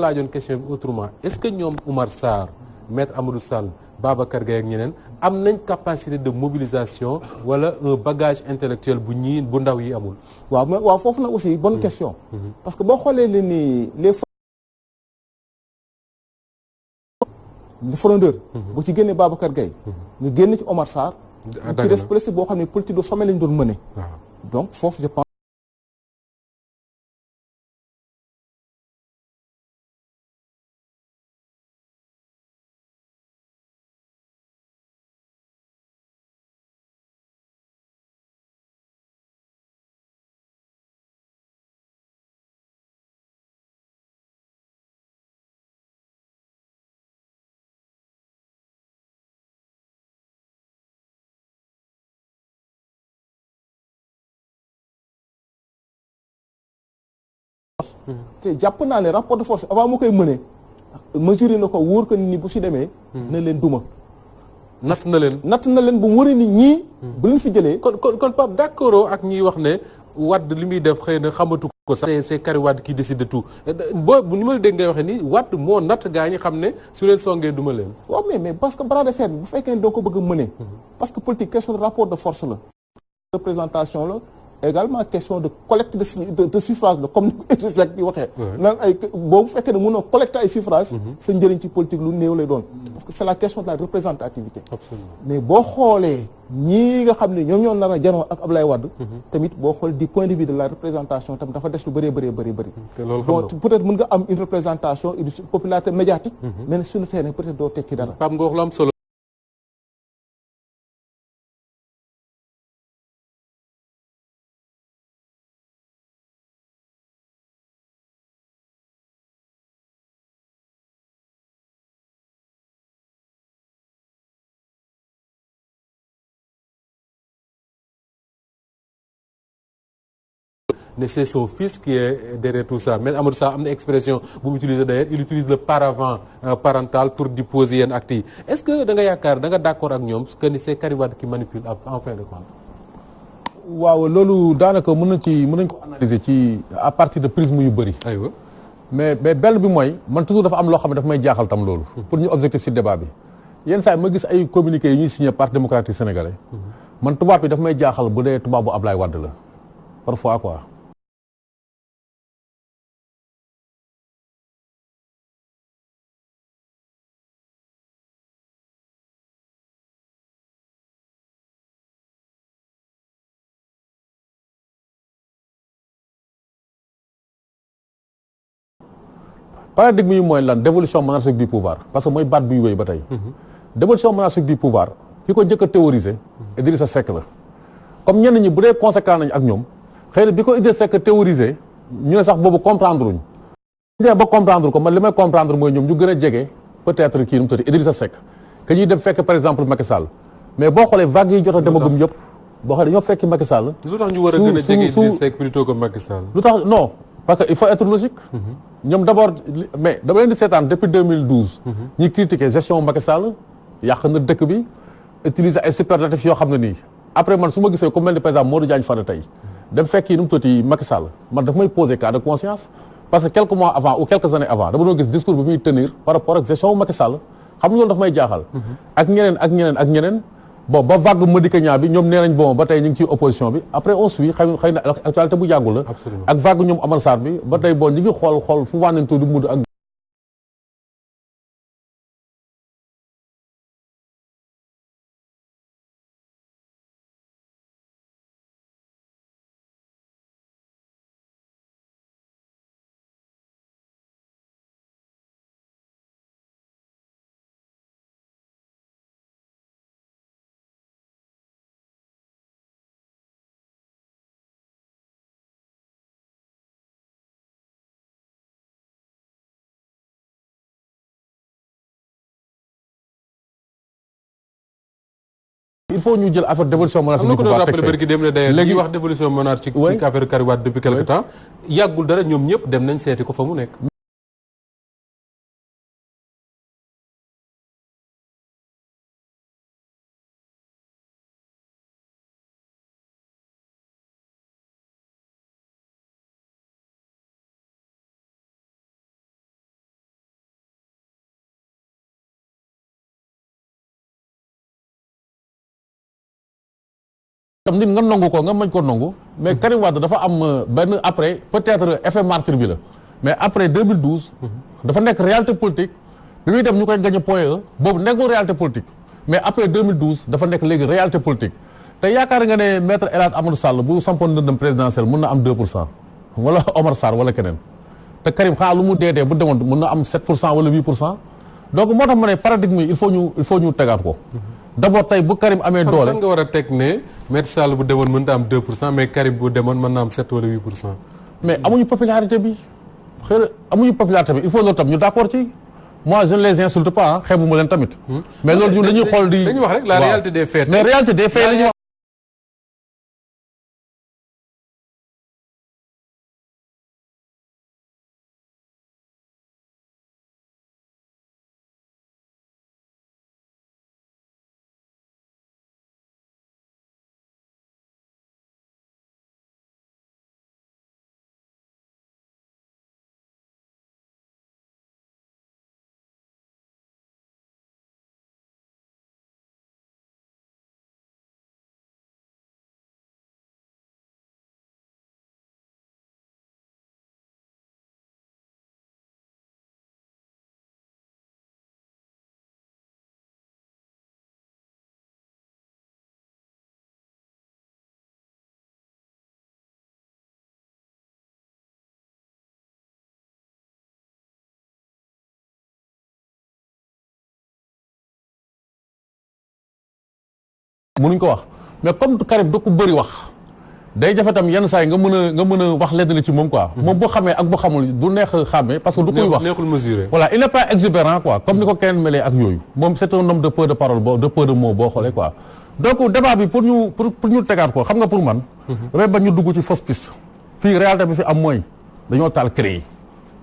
laajoon question bi autrement est-ce que ñoom Oumar Sarr maître Amadou Sall Babacar Gaye ak ñeneen am nañ capacité de mobilisation wala un bagage intellectuel bu ndaw yi amul. waaw foofu nag aussi bonne question. parce que boo xoolee leen ni les frondeurs. bu ci génnee Babacar Gaye nga génn ci Oumar Sarr. ci des politique boo xam ne politique de sommet lañ doon mëne. donc foofu je pense. te jàpp naa ne rapport de force avant moo koy mëne mesuré na ko wóor ko ni bu si demee na leen duma natt na leen. natt na leen bu mu wëree ni ñii. bu leen fi jëlee. kon Pape d'accord ak ñiy wax ne Wade li muy def xëy na xamatu ko sax. c'est Karim Wade qui décide de tout boo ni ma la dégg ngay waxee ni Wade moo natt gaa ñi xam ne su leen songee duma leen. waaw mais parce que bras de fer bu fekkee ne doo ko bëgg a mëne. parce que politique question de rapport de force la. représentation la également question de collecte de suffrage la comme ni ko Idrissa Seck di waxee. naan ay boobu fekkee ne mënoo collecter ay suffrage sa njëriñ ci politique lu néew lay doon. parce que c'est la question de la représentativité. Absolument. Mais boo xoolee ñii nga xam ne ñoom ñoo nar a janoo ak Ablaye Wade. tamit boo xool du point de vue de la représentation tam dafa des lu bëree bëri. bon peut-être mën nga am une représentation une popularité médiatique. mais sur le terrain peut-être doo tekki dara. Pape nga wax lu am solo. ne c'est son fils qui est derrière tout ça mais Amadou Sall am na expression bu mu utiliser d'ailleurs il utilise le paravent parental pour di poser yenn actes yi est-ce que da nga yaakaar da nga d'accord ak ñoom que ni c'est Karim Wade qui manipule en fin de compte. waaw loolu daanaka mën nañ ko analyser ci à partir de prisme yu bëri. aywa mais benn bi mooy man toujours dafa am loo xam ne dafa may jaaxal tam loolu. pour ñu objectif ci débat bi. yenn saa yi ma gis ay communiqués yi ñuy signé Parti démocratique sénégalais. man tubaab bi dafa may jaaxal bu dee tubaabu Ablaye Wade la parfois quoi. paradigme yi mooy lan dévolution monarchique du pouvoir parce que mooy baat buy wéy ba tey. dévolution monarchique du pouvoir ki ko njëkk a théoriser Idrissa Seck la comme ñenn ñi bu dee conséquent nañ ak ñoom xëy na bi ko Idrissa Seck théoriser ñu ne sax boobu comprendre uñ ñu ba comprendre ko man li may comprendre mooy ñoom ñu gën a jege peut-être kii nu mu tudd Idrissa Seck que ñuy dem fekk par exemple Macky Sall mais boo xoolee vague yi jot a demagum yëpp boo xoolee dañoo fekki Macky Sall. lu tax ñu war a gën a jege Idrissa Seck plutôt que Macky Sall. lu tax non parce que il faut être logique. ñoom d'abord mais dama leen di seetaan depuis 2012. ñuy critiquer gestion Macky Sall yàq na dëkk bi utiliser ay superlatifs yoo xam ne nii après man su ma gisee ku mel ni par exemple Modou Diagne Fada tey dem fekki nu mu tuddati Macky Sall man daf may poser cas de conscience parce que quelques mois avant ou quelques années avant dama doon gis discours bi muy tenir par rapport ak gestion Macky Sall xam nga loolu daf may jaaxal. ak ñeneen. bon ba vague Madické Niang bi ñoom nee nañ bon ba tey ñu ngi ci opposition bi après on suit xëy na actualité bu yàggul la. ak vague ñoom Amar Sarr bi ba tey bon ñu ngi xool fu wànnentoo di mud ak. il faut ñu jël affaire dévolution monarchique du pouvoir teg léegi wax dévolution monarchique ci affaire Karim Wade depuis quelque temps yàggul dara ñoom ñëpp dem nañ seeti ko fa mu nekk. tam nit nga nangu ko nga mañ ko nangu mais Karim Wade dafa am benn après peut-être effet martyr bi la mais après 2012 dafa nekk réalité politique bi muy dem ñu koy gagné point E boobu nekkul réalité politique mais après 2012 dafa nekk léegi réalité politique te yaakaar nga ne maître El Hadj Amadou Sall bu sampoon ndëndam présidentiel mën na am 2% wala Omar Sarr wala keneen te Karim xanaa lu mu dee bu demoon mën na am 7% wala 8% donc moo tax ma ne paradigme yi il faut ñu tegaat ko d'abord tey bu Karim amee doole fan nga war a teg ne Maître Sall bu demoon mën na am 2% mais Karim bu demoon mën na am 7 wala 8%. mais amuñu popularité bi xëy na amuñu popularité bi il faut loolu tam ñu d'accord ci moi je ne les insulte pas xeebu ma leen tamit. mais loolu ñun dañuy xool di. dañuy wax rek la réalité des faits. mais réalité des faits la ñuy wax. mënuñ ko wax mais comme Karim da ko bëri wax day jafe tam yenn saa yi nga mën a wax lenn ci moom quoi. moom boo xamee ak boo xamul du neex xàmmee parce que du koy wax neexul mesuré. voilà il n'est pas exubérant quoi comme ni ko keneen melee ak yooyu moom c'est un homme de peu de parole de peu de mots boo xoolee quoi. donc débat bi pour ñu tegaat ko xam nga pour man. damay bañ ñu dugg ci fausse piste. fii réalité bi fi am mooy dañoo taal CREI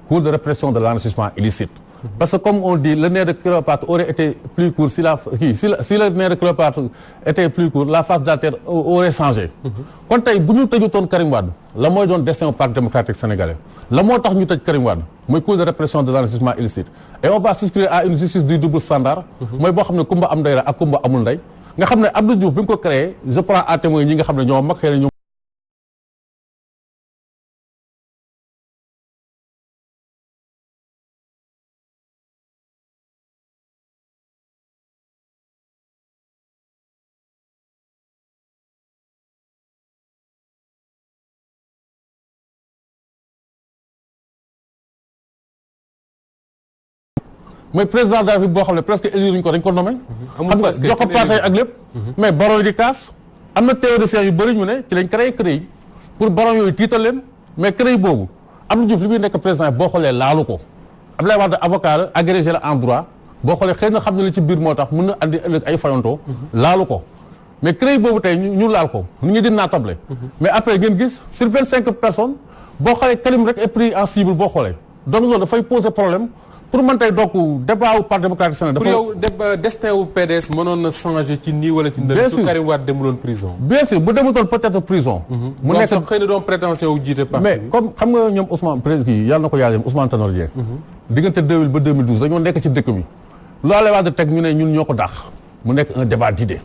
cour de répression de l'enrichissement illicite. parce que comme on dit le nez de Cléopâtre aurait été plus court si le nez de Cléopâtre était plus court la face de la terre aurait changé. kon tey bu ñu tëjutoon Karim Wade la mooy doon destin au Parti démocratique sénégalais la moo tax ñu tëj Karim Wade mooy cour de répression de l'enrichissement illicite et on va souscrire à une justice du double standard. mooy boo xam ne kumba am ndey la ak kumba amul ndey. nga xam ne Abdou Diouf bi mu ko créé je prends à témoin ñi nga xam ne ñoo mag xëy na ñoom mooy président de la République boo xam ne presque éliruñ ko dañ ko nommé. xam nga jox ko parti ak lépp. mais baron di kaas am na théoriciens yu bëri ñu ne ci lañ créé CREI pour baron yooyu tiital leen mais CREI boobu Abdou Diouf li muy nekk président boo xoolee laalu ko Abdoulaye Wade avocat la agrégé la en droit boo xoolee xëy na xam ne li ci biir moo tax mun na andi ëllëg ay fayantoo laalu ko mais CREI boobu tey ñu laal ko nit ñi di naatable mais après ngeen gis sur 25 personnes boo xoolee Karim rek est pris en cible boo xoolee donc loolu dafay poser problème. pour man tey donc débat wu Parti démocratique sénégalais. pour yow destin wu PDS mënoon na changer ci nii wala ci ndële. su Karim Wade demuloon prison. bien sûr bu demutoon peut-être prison. mu nekk xëy na doon prétention wu jiite parti mais comme xam nga ñoom Ousmane président kii yàlla na ko yàlla yem Ousmane Tanor Dieng. diggante 2000 ba 2012 dañoo nekk ci dëkk bi. loolee Wade teg ñu ne ñun ñoo ko dàq mu nekk un débat d'idées.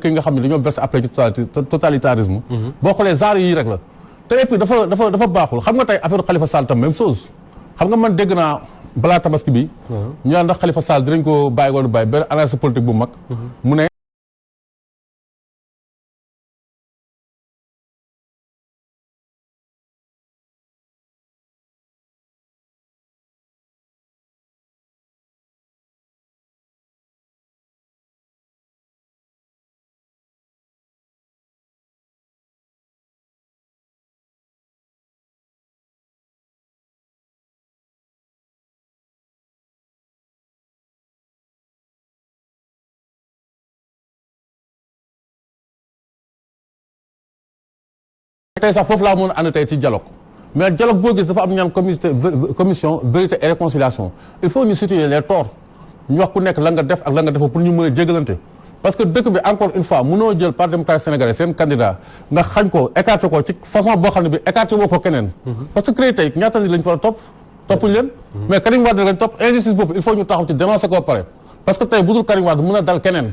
ki nga xam ne dañoo versé après ci totalitarisme. boo xoolee genre yii rek la. te et puis dafa baaxul xam nga tey affaire Khalifa Sall tam même chose xam nga man dégg naa balaa tabaski bi. ñu naan ndax Khalifa Sall dinañ ko bàyyi wala bàyyi benn analyse politique bu mag. mu ne. tey sax foofu laa mën a ànd tey ci dialogue mais dialogue boo gis dafa am ñaan commission vérité et réconciliation il faut ñu situer les torts ñu wax ku nekk la nga def ak la nga defoo pour ñu mën a jégalante parce que dëkk bi encore une fois mënoo jël Parti démocratique sénégalais seen candidat nga xañ ko écarté ko ci façon boo xam ne bi écarté woo ko keneen parce que CREI tey ñaata nit lañ fa topp toppuñu leen mais Karim Wade lañ topp injustice boobu il faut ñu taxaw ci dénoncer ko pare parce que tey bu dul Karim Wade mën a dal keneen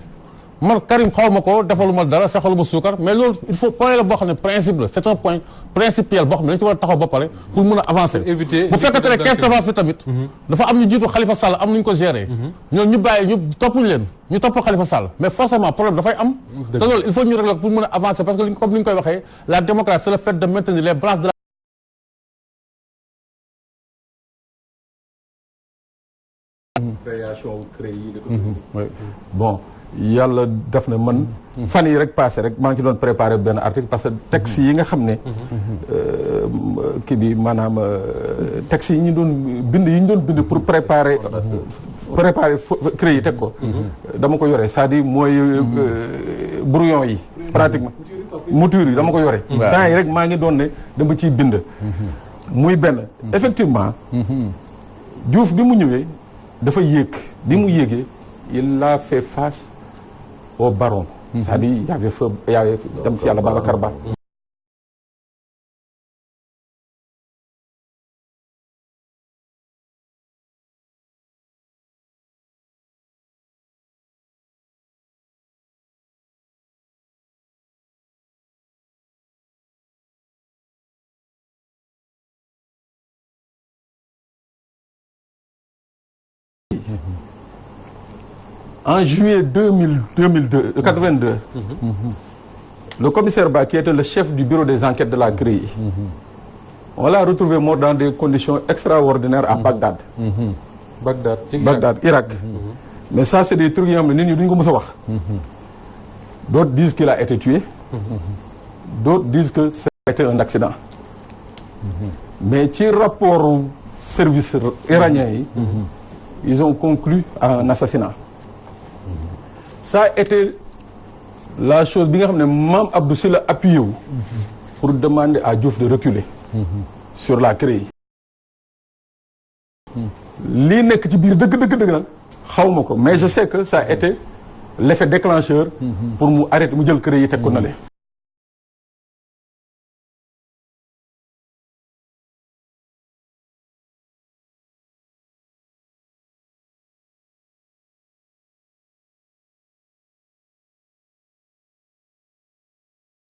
man Karim xaw ma ko defaluma dara saxaluma suukar mais loolu il faut point la boo xam ne principe la c'est un point principiel boo xam ne dañu ci war a taxaw ba pare pour mën a avancer éviter bu fekkente ne caisse d'avance bi tamit dafa am ñu jiitu Khalifa Sall am nu ñu ko gérer ñoom ñu bàyyi ñu toppuñu leen ñu topp Khalifa Sall mais forcément problème dafay am te loolu il faut ñu régler pour mën a avancer parce que comme ni ñu koy waxee la démocratie c'est le fait de maintenir les branches de création CREI yi bon yàlla def na man fan yi rek passé rek maa ngi ci doon préparé benn article parce que texte yi nga xam ne kii bi maanaam texte yi ñu doon bind pour préparer CREI yi teg ko dama ko yore c'est-à-dire mooy brouillon yi pratiquement mouture yi dama ko yore temps yi rek maa ngi doon ne dama ciy bind muy benn effectivement Diouf bi mu ñëwee dafa yéeg bi mu yéegee il a fait face au baron c'est-à-dire il y avait dem ci yàlla Babacar Ba en juillet 82 le commissaire Ba qui était le chef du bureau des enquêtes de la CREI on l'a retrouvé mort dans des conditions extraordinaires à Bagdad. Bagdad Irak. Mais ça c'est des trucs yoo xam ne nit ñi duñ ko mës a wax. D'autres disent qu'il a été tué. D'autres disent que c'était un accident. Mais ci rapport service iranien yi. Ils ont conclu à un assassinat. Ça a été la chose bi nga xam ne Mame Abdou Sy la appuyé wu pour demander à Diouf de reculer. Sur la CREI. lii nekk ci biir dëgg nag xawma ko mais je sais que ça a été l'effet déclencheur. pour mu arrêter mu jël CREI yi teg ko na le.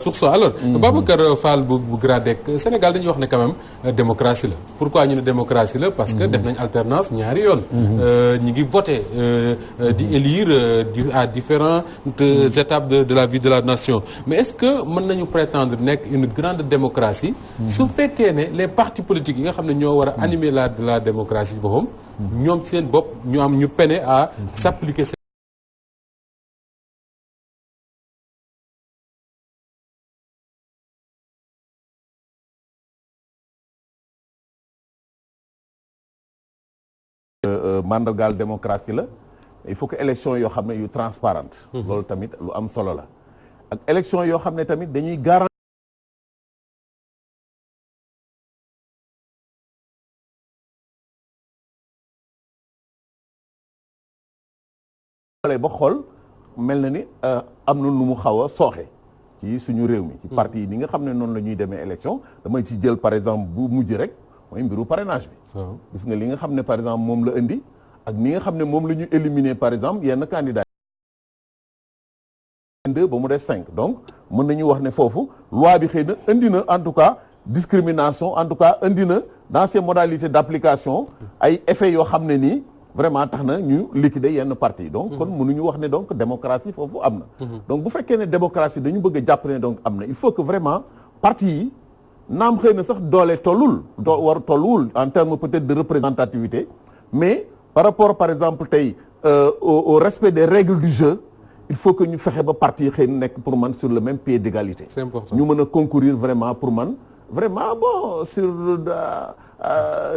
sur ça alors Babacar Fall bu GRADEC Sénégal dañuy wax ne quand même démocratie la pourquoi ñu ne démocratie la parce que def nañ alternance ñaari yoon ñi ngi voté di élire à différentes étapes de la vie de la nation mais est-ce que mën nañu prétendre nekk une grande démocratie su fekkee ne les partis politiques yi nga xam ne ñoo war a animer la démocratie boppam ñoom seen bopp ñu am ñu peine à s'appliquer mandargaal démocratie la il faut que élection yoo xam ne yu transparente loolu tamit lu am solo la ak élection yoo xam ne tamit dañuy garantir ba xool mel na ni am na nu mu xaw a sooxe ci suñu réew mi ci parti yi ni nga xam ne noonu la ñuy demee élection damay ci jël par exemple bu mujj rek mooy mbiru parrainage bi gis nga li nga xam ne par exemple moom la indi ak ni nga xam ne moom la ñu éliminer par exemple yenn candidats yi ba mu des 5 donc mën nañu wax ne foofu loi bi xëy na indi na en tout cas discrimination en tout cas indi na dans ses modalités d'application ay effets yoo xam ne nii vraiment tax na ñu liquider yenn parti yi donc kon mënuñu wax ne donc démocratie foofu am na donc bu fekkee ne démocratie dañu bëgg a jàpp ne donc am na il faut que vraiment parti yi naam xëy na sax doole tolluwul en termes peut-être de représentativité mais par rapport par exemple tey au respect des règles du jeu il faut que ñu fexe ba parti yi xëy na nekk pour man sur le même pied d'égalité. C'est important. ñu mën a concourir vraiment pour man vraiment bon sur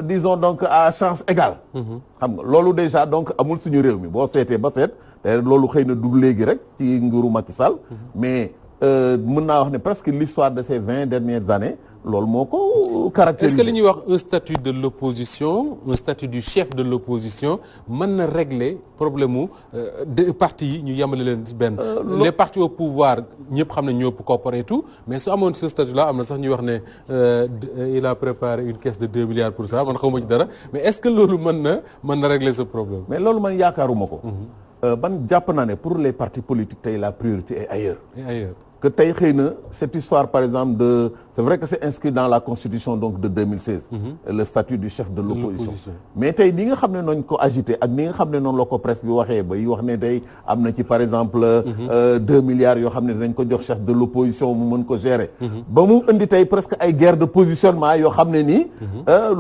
disons donc à chance égale. xam nga loolu déjà donc amul suñu réew mi boo seetee ba seet te loolu xëy na du léegi rek ci nguuru Macky Sall mais mën naa wax ne presque l'histoire de ces 20 dernières années loolu moo ko caractérise. Est-ce que li ñuy wax un statut de l'opposition un statut du chef de l'opposition mën na régler problème mu de partis yi ñu yemale leen ci benn. Les partis au pouvoir ñëpp xam ne ñoo ëpp koppar et tout mais su amoon ce statut là am na sax ñuy wax ne il a préparé une caisse de 2 milliards pour ça man xawma ci dara mais est-ce que loolu mën na régler ce problème. mais loolu man yaakaaruma ko. ban jàpp naa ne pour les partis politiques tey la priorité est ailleurs. Et ailleurs. Que tey xëy na cette histoire par exemple de c'est vrai que c'est inscrit dans la constitution donc de 2016 le statut du chef de l'opposition mais tey ni nga xam ne nooñ ko agité ak ni nga xam ne noonu la ko presse bi waxee ba yi wax ne tey am na ci par exemple 2 milliards yoo xam ne dañ ko jox chef de l'opposition mu mën ko gérer ba mu indi tey presque ay guerre de positionnement yoo xam ne nii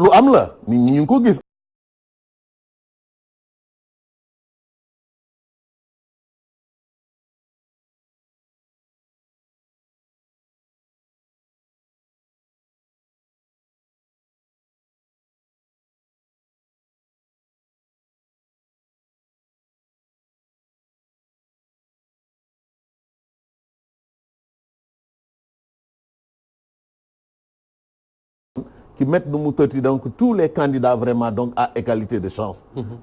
lu am la nit ñi ñu ngi ko gis qui mettent nu mu tëtti donc tous les candidats vraiment donc à égalité de chance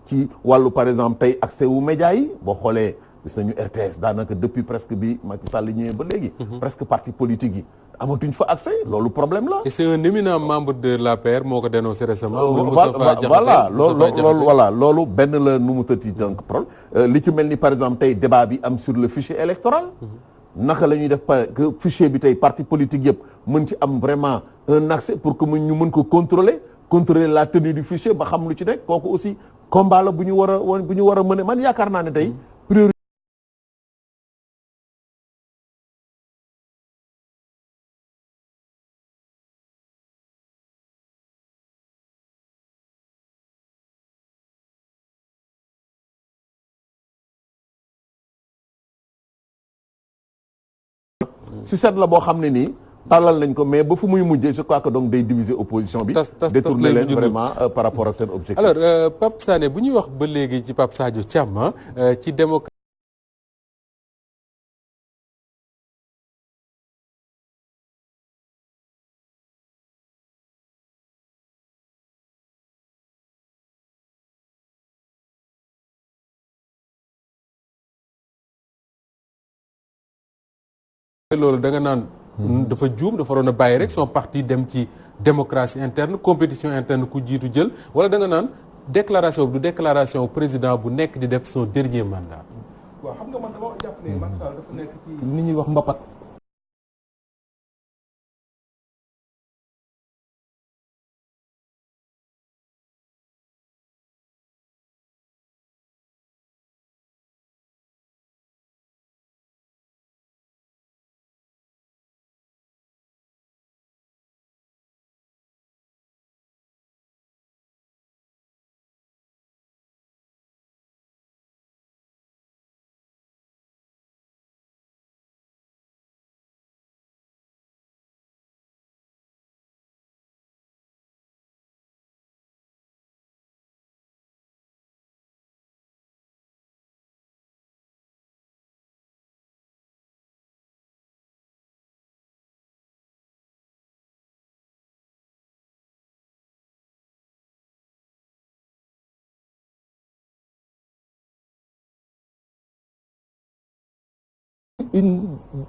ci wàllu par exemple tey accès wu médias yi boo xoolee gis nañu RTS daanaka depuis presque bi Macky Sall ñëwee ba léegi presque parti politique yi amatuñ fa accès loolu problème la et c'est un éminent membre de l'APR moo ko dénoncé récemment. voilà loolu benn la nu mu tëtti donc problème li ci mel ni par exemple tey débat bi am sur le fichier électoral naka la ñuy def que fichier bi tey parti politique yëpp mën ci am vraiment un accès pour que ñu mën ko contrôler la tenue du fichier ba xam lu ci nekk kooku aussi combat la bu ñu war a mën man yaakaar naa ne tey priorité si set la boo xam ne nii tàllal nañ ko mais ba fu muy mujjee je crois que donc day diviser opposition bi détourner leen vraiment par rapport ak seen objectif. alors Pape Sané bu ñuy wax ba léegi ci Pape Sadio Thiam ci démocratie loolu da nga naan dafa juum dafa waroon a bàyyi rek son parti dem ci démocratie interne compétition interne ku jiitu jël wala da nga naan déclaration du déclaration président bu nekk di def son dernier mandat. waaw xam nga man dama jàpp ne Macky Sall dafa nekk ci ni ñuy wax mbapat.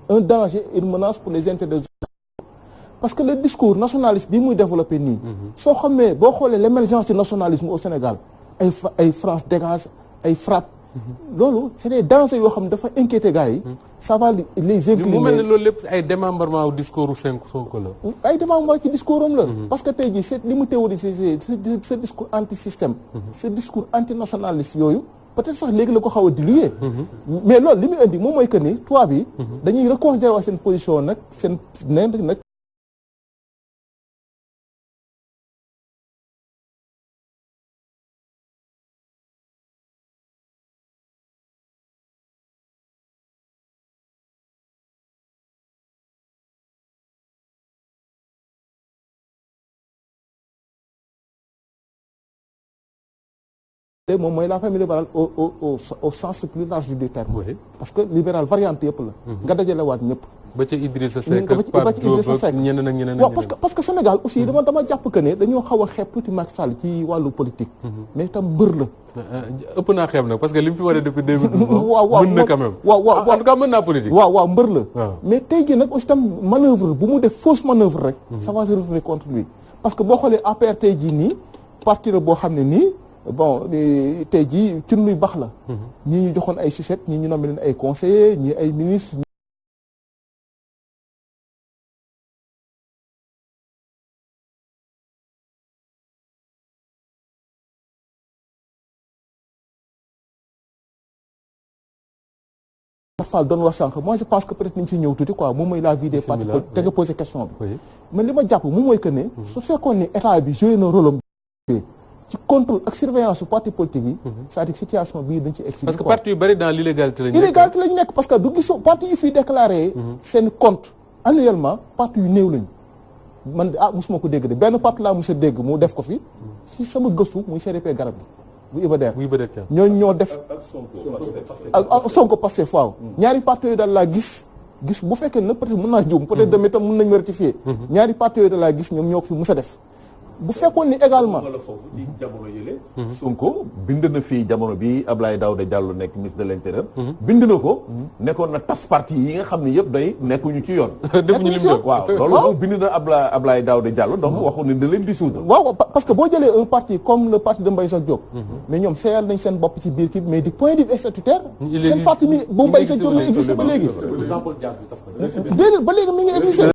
Un danger, une menace pour les intérêts parce que le discours nationaliste bi muy développé nii. soo xamee boo xoolee l'émergence du nationalisme au Sénégal ay France dégage ay frappe. loolu c'est des dangers yoo xam ne dafa inquiéter gars yi. ça va les incliner. mu mel ne loolu lépp ay démembrement au discours Sonko la. ay démembrement ci discours am la. parce que tey jii c'est li mu théorisé ce discours anti-système. ce discours anti-nationaliste yooyu. peut-être sax léegi la ko xaw a diluer. mais loolu li muy indi moom mooy que ni tubaab yi. dañuy reconsidérer seen position nag seen nee nag. moom mooy la famille libérale au sens le plus large du terme. Oui. parce que libéral variante yëpp la. nga dajale waat ñëpp. ba ca Idrissa Seck ak Pape Diop ak ñeneen ak ñeneen. waaw parce que Sénégal aussi dama jàpp que ne dañoo xaw a xeeb tuuti Macky Sall ci wàllu politique. mais itam mbër la. ëpp naa xeeb nag parce que li mu fi war a depuis 2012. waaw mën na quand même. waaw en tout cas mën naa politique. waaw mbër la. waaw. mais tey jii nag aussi tam manœuvre bu mu def fausse manœuvre rek. ça va se retourner contre lui. parce que boo xoolee APR tey jii nii parti la boo xam ne nii. bon tey jii ci luy baax la. ñii ñu joxoon ay sucette ñii ñu nommé leen ay conseillers ñii ay ministres. Fall doon wax sànq moi je pense que peut-être nañu ci ñëw tuuti quoi moom mooy la vie des partis te nga posé question bi. mais li ma jàpp moom mooy que ne. su fekkoon ne état bi joué na rôle am ci contrôle ak surveillance su parti politique yi. c'est-à-dire situation bii dañ ci egg. parce que parti yu bari dans l'illégalité lañu nekk. illégalité lañu nekk parce que du gisoo parti yu fiy déclaré. seen compte annuellement parti yu néew lañu. man mosuma ko dégg de benn parti laa mos a dégg mu def ko fi ci sama gëstu muy CDP garab gi bu Iba Der. ñooñu ñoo def. ak Sonko Pastef waaw. ñaari parti yooyu daal laa gis bu fekkee ne peut-être mën naa juum. peut-être demee tam mën nañu rectifier. ñaari parti yooyu daal laa gis ñoom ñoo ko fi mos a def. bu fekkoon ni également. Sonko bind na fii jamono bi Abdoulaye Daouda Diallo nekk ministre de l'intérieur. bind na ko. nekkoon na tas parti yi nga xam ne yëpp day nekkuñu ci yoon. defuñu lim yoon waaw loolu bind na Abdoulaye Daouda Diallo donc waxoon ne da leen dissoudre. waaw parce que boo jëlee un parti comme le parti de Mbaye Jacques Diop. mais ñoom seeyal nañ seen bopp ci biir kii mais du point de vue statutaire. seen parti mi bu Mbaye Jacques Diop mi existe ba léegi. déedéet ba léegi mi ngi existe.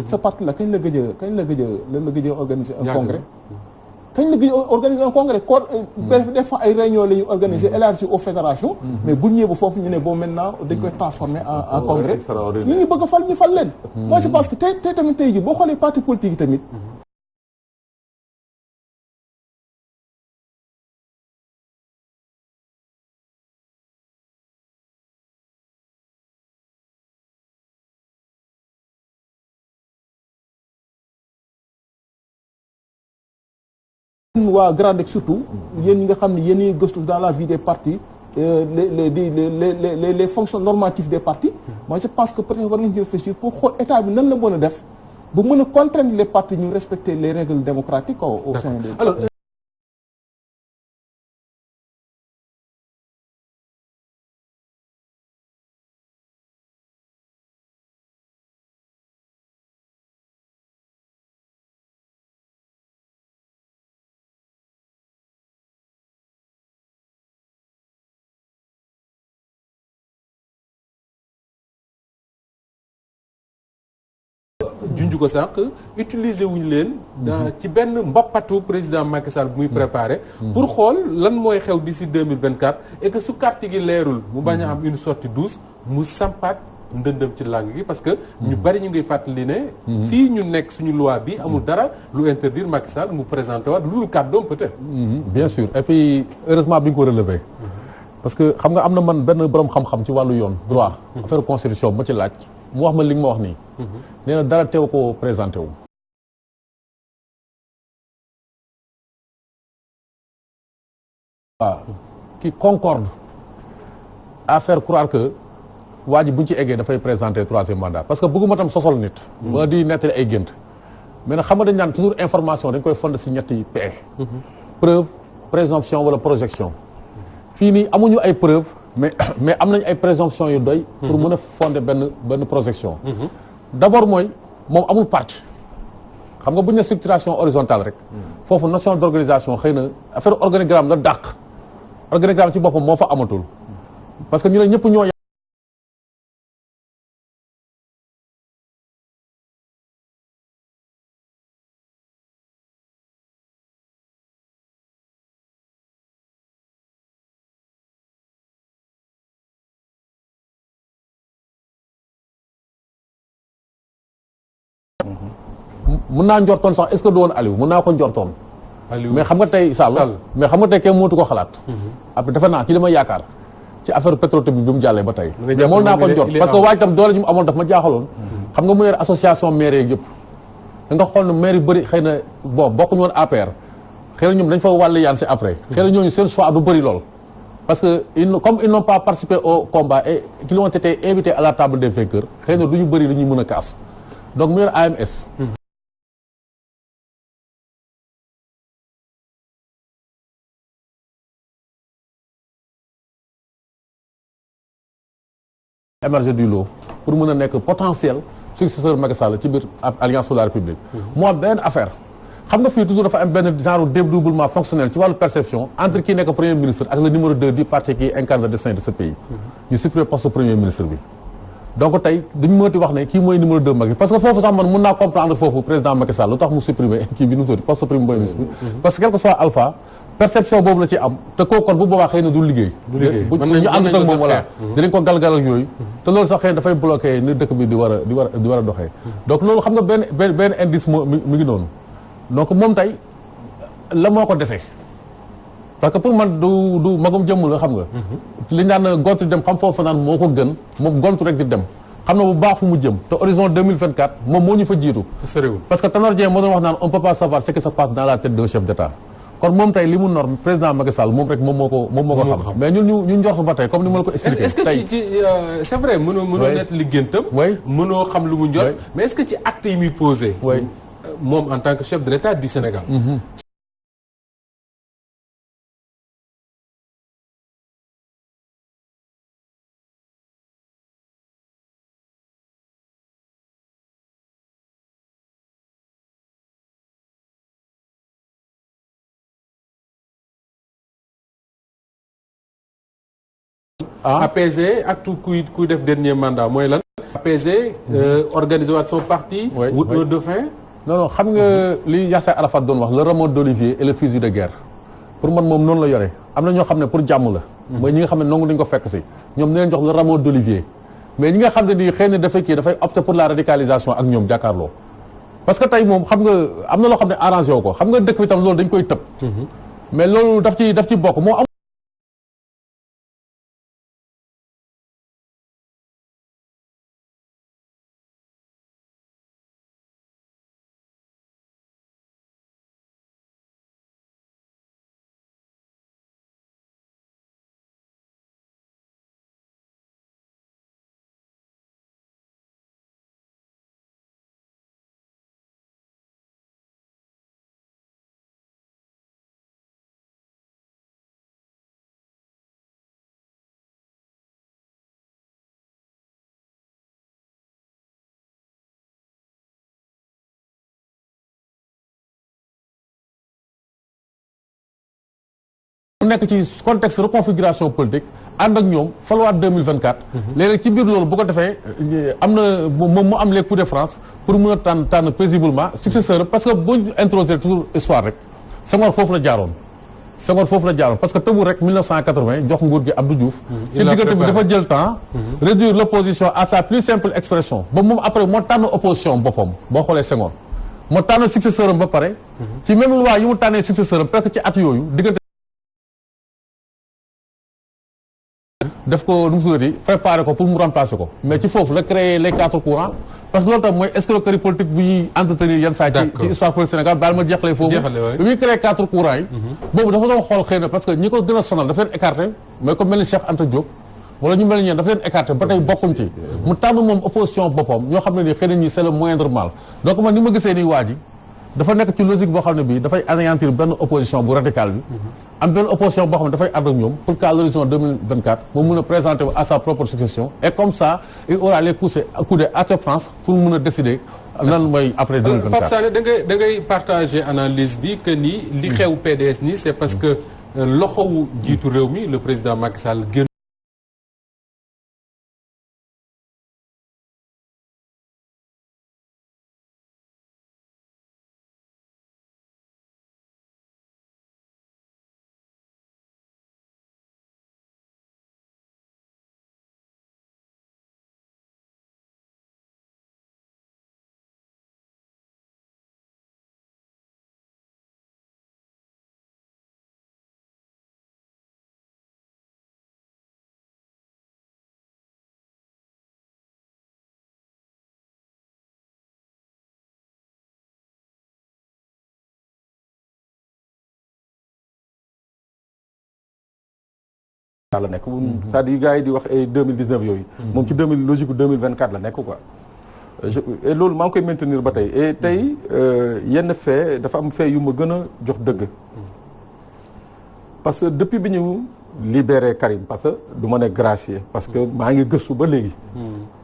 ce parti là kañ la gëj a organiser un congrès. kañ la gëj a organiser un congrès des fois ay réunions la ñuy organiser élargie aux fédérations. mais bu ñëwee ba foofu ñu ne bon maintenant dañ koy transformer en congrès. ñi ñu bëgg a fal ñu fal leen. moi je pense que tey tamit tey jii boo xoolee parti politique yi tamit. waa GRADEC surtout yéen ñi nga xam ne yéen ñi gëstu dans la vie des partis les fonctions normatives des partis moi je pense que peut-être war nañu ci réfléchir pour xool état bi nan la mën a def ba mën a contraindre les partis ñu respecter les règles démocratiques au sein des junj ko sànq utiliser wuñu leen ci benn mbappatu président Macky Sall bu muy préparé pour xool lan mooy xew d'ici 2024 et que su carte gi leerul mu bañ a am une sortie douce mu sampaat ndëndëm ci langue gi parce que ñu bari ñu ngi fàttali ne fii ñu nekk suñu loi bi amul dara lu interdire Macky Sall mu présenté waat loolu kàddoom peut-être bien sûr et puis heureusement bi nga ko relevé parce que xam nga am na man benn borom xam-xam ci wàllu yoon droit affaire constitution bu ma ci laaj mu wax ma li nga ma wax nii nee na dara teew ko présenté wu waaw qui concorde à faire croire que waa ji bu ñu ci eggee dafay présenter troisième mandat parce que bëgguma tam sosol nit wala di nettali ay gént mais nag xam nga dañ naan toujours information dañ koy fondé si ñetti PE preuve présomption wala projection fii nii amuñu ay preuve mais am nañu ay présomption yu doy pour mën a fonder benn projection d'abord mooy moom amul parti xam nga bu ñu ne structuration horizontale rek foofu notion d'organisation xëy na affaire organigramme la dàq organigramme ci boppam moo fa amatul parce que ñu ne ñëpp ñoo mën naa njortoon sax est-ce que du woon Aliou mën naa ko njortoon mais xam nga tey Sall mais xam nga tey kenn mënatu ko xalaat après defe naa ci li ma yaakaar ci affaire Petro-Tim bi mu jàllee ba tey mais moom naa ko njort parce que waaj tam doole ji mu amoon daf ma jaaxaloon xam nga mu ne association maire yeeg yëpp da nga xool ne maire yu bëri xëy na bon bokkuñu woon APR xëy na ñoom dañ fa wàll yaan si après xëy na ñooñu seen choix du bëri lool parce que comme ils n'ont pas participé au combat et qu'ils ont été invités à la table des vainqueurs xëy na du ñu bëri li ñuy mën a kaas donc mu yor AMS émerger du lot pour mën a nekk potentiel successeur Macky Sall ci biir Alliance pour la République moo benn affaire xam nga fii toujours dafa am benn genre dédoublement fonctionnel ci wàllu perception entre kii nekk premier ministre ak le numéro 2 du parti qui incarne le destin de ce pays ñu supprimer poste premier ministre bi donc tey duñu mënati wax ne kii mooy numéro 2 Macky parce que foofu sax man mën naa comprendre foofu président Macky Sall lu tax mu supprimer kii bi nu tuuti poste premier ministre bi parce que quel que soit alpha perception boobu la ci am te kooku kon bu boobaa xëy na du liggéey ñu ànd ak moom voilà dinañ ko galgal ak yooyu te loolu sax xëy na dafay bloqué ni dëkk bi di war a doxee donc loolu xam nga benn indice mi ngi noonu donc moom tey la moo ko dese parce que pour man du magum jëmm la xam nga li ñu naan gontu dem xam foofu naan moo ko gën moom gontu rek di dem xam na bu baax fu mu jëm te horizon 2024 moom moo ñu fa jiitu parce que Tanor Dieng moo doon wax naan on peut pas savoir ce qui se passe dans la tête d'un chef d'État kon moom tey li mu norme président Macky Sall moom rek moom moo ko xam mais ñun ñu njort ba tey comme ni ma la ko expliqué est-ce que ci c'est vrai mënoo nekk li géntam mënoo xam lu mu njort mais est-ce que ci acte yi muy posé moom en tant que chef de l'État du Sénégal apaiser ak tout kuy def dernier mandat mooy lan apaiser. Organiser waat son parti. Oui, wut oui. un dauphin. non xam nga li Yasser Arafat doon wax le rameau d'olivier et le fusil de guerre pour man moom noonu la yore am na ñoo xam ne pour jàmm la. mooy ñi nga xam ne nangu dañ ko fekk si ñoom ne leen jox le rameau d'olivier mais ñi nga xam ne nii xëy na dafay opter pour la radicalisation ak ñoom jàkkaarloo parce que tey moom xam nga am na loo xam ne arrangé wu ko xam nga dëkk bi tam loolu dañ koy tëb. mais loolu daf ci bokk moo am. mu nekk ci contexte reconfiguration politique ànd ak ñoom faluwaat 2024. léegi ci biir loolu bu ko defee am na moom mu am les coups de France pour mën a tànn paisiblement successeur parce que bu introduire toujours histoire rek Senghor foofu la jaaroon. parce que tëbul rek 1980 jox nguur gi Abdou Diouf. ci diggante bi dafa jël temps. réduire l'opposition à sa plus simple expression ba moom après moo tànn opposition boppam boo xoolee Senghor moo tànn successeur am ba pare. ci même loi yu mu tànnee successeur am presque ci at yooyu diggante. def ko nu mu tuddati préparer ko pour mu remplacer ko mais ci foofu la créer les 4 courants parce que loolu tam mooy escroquerie politique bu ñuy entretenir yenn saa ci histoire politique Sénégal baal ma jeexalee foofu bi muy créer 4 courants yi boobu dafa doon xool xëy na parce que ñi ko gën a sonal dafa leen écarté mais comme mel ni Cheikh Anta Diop wala ñu mel ni ñeen dafa leen écarté ba tey bokkuñ ci mu tànn moom opposition boppam ñoo xam ne nii xëy na ñii c'est le moindre mal donc man ni ma gisee nii waa ji dafa nekk ci logique boo xam ne bii dafay anéantir benn opposition bu radicale bi am benn opposition boo xam ne dafay ànd ak ñoom pour qu'à l'horizon 2024 moom mën a présenter à sa propre succession et comme ça il aura les coups à sa France pour mën a décider lan mooy après 2024. Pape Sané da ngay partager analyse bi que ni li xew PDS nii c'est parce que loxowu jiitu réew mi le président Macky Sall génn la nekk c'est-à-dire gars yi di wax ay 2019 yooyu moom ci logique 2024 la nekk quoi et loolu maa ngi koy maintenir ba tey et tey yenn fait dafa am fait yu ma gën a jox dëgg parce que depuis bi ñu libéré Karim parce que du ma ne gracier parce que maa ngi gëstu ba léegi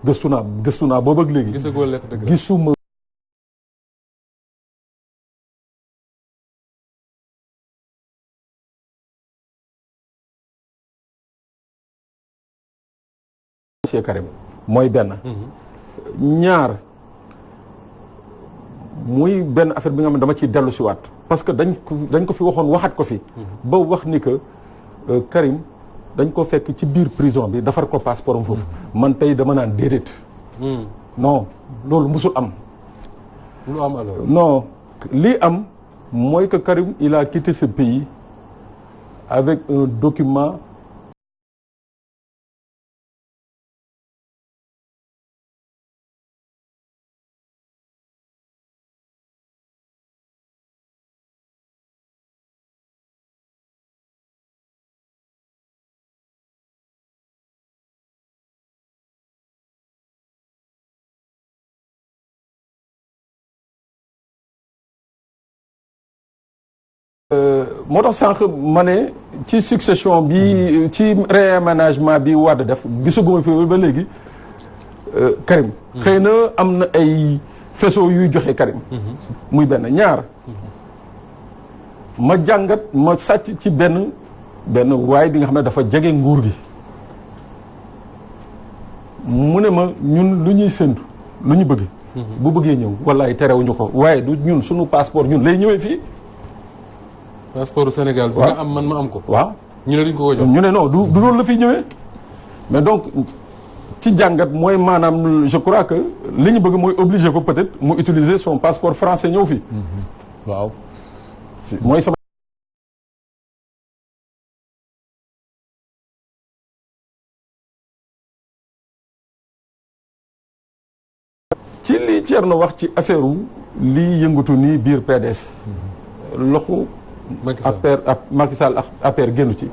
gëstu naa boobu ak léegi gisuma Karim mooy benn ñaar muy benn affaire bi nga xam ne dama ciy dellu si waat parce que dañ ko fi waxoon waxaat ko fi ba wax ni que Karim dañ ko fekk ci biir prison bi defar ko passeport am foofu man tey dama naan déedéet non loolu musul am lu am alors non lii am mooy que Karim il a quitté ce pays avec un document moo tax sànq ma ne ci succession bi ci réaménagement bi Wade def gisaguma fi ba léegi Karim xëy na am na ay faisceau yuy joxe Karim muy benn ñaar ma jàngat ma sàcc ci benn waay bi nga xam ne dafa jege nguur gi mu ne ma ñun lu ñuy séntu lu ñu bëgg. bu bëggee ñëw wallaay terewuñu ko waaye du ñun suñu passeport ñun lay ñëwee fii. passeport du Sénégal. bi nga am man ma am ko. waaw ñu ne duñ ko ko jox. ñu ne non du loolu la fiy ñëwee mais donc ci jàngat mooy maanaam je crois que li ñu bëgg mooy obligé ko peut-être mu utiliser son passeport français ñëw fii. waaw. mooy sama. ci li Thierno wax ci affaire wu lii yëngatu nii biir PDS. loxo. Macky Sall APR Macky Sall ak APR génn ci.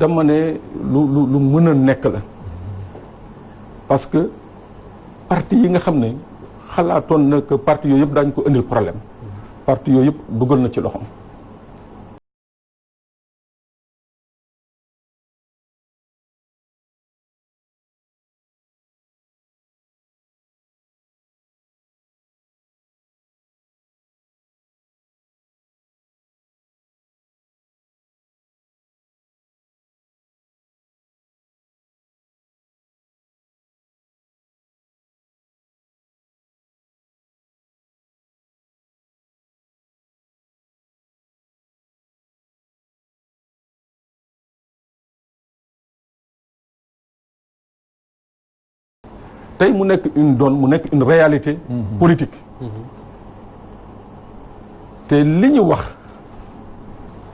dama ne lu mën a nekk la. parce que parti yi nga xam ne xalaatoon na que parti yooyu yëpp daañu ko indil problème. parti yooyu yëpp dugal na ci loxoom. tey mu nekk une donne mu nekk une réalité politique te li ñu wax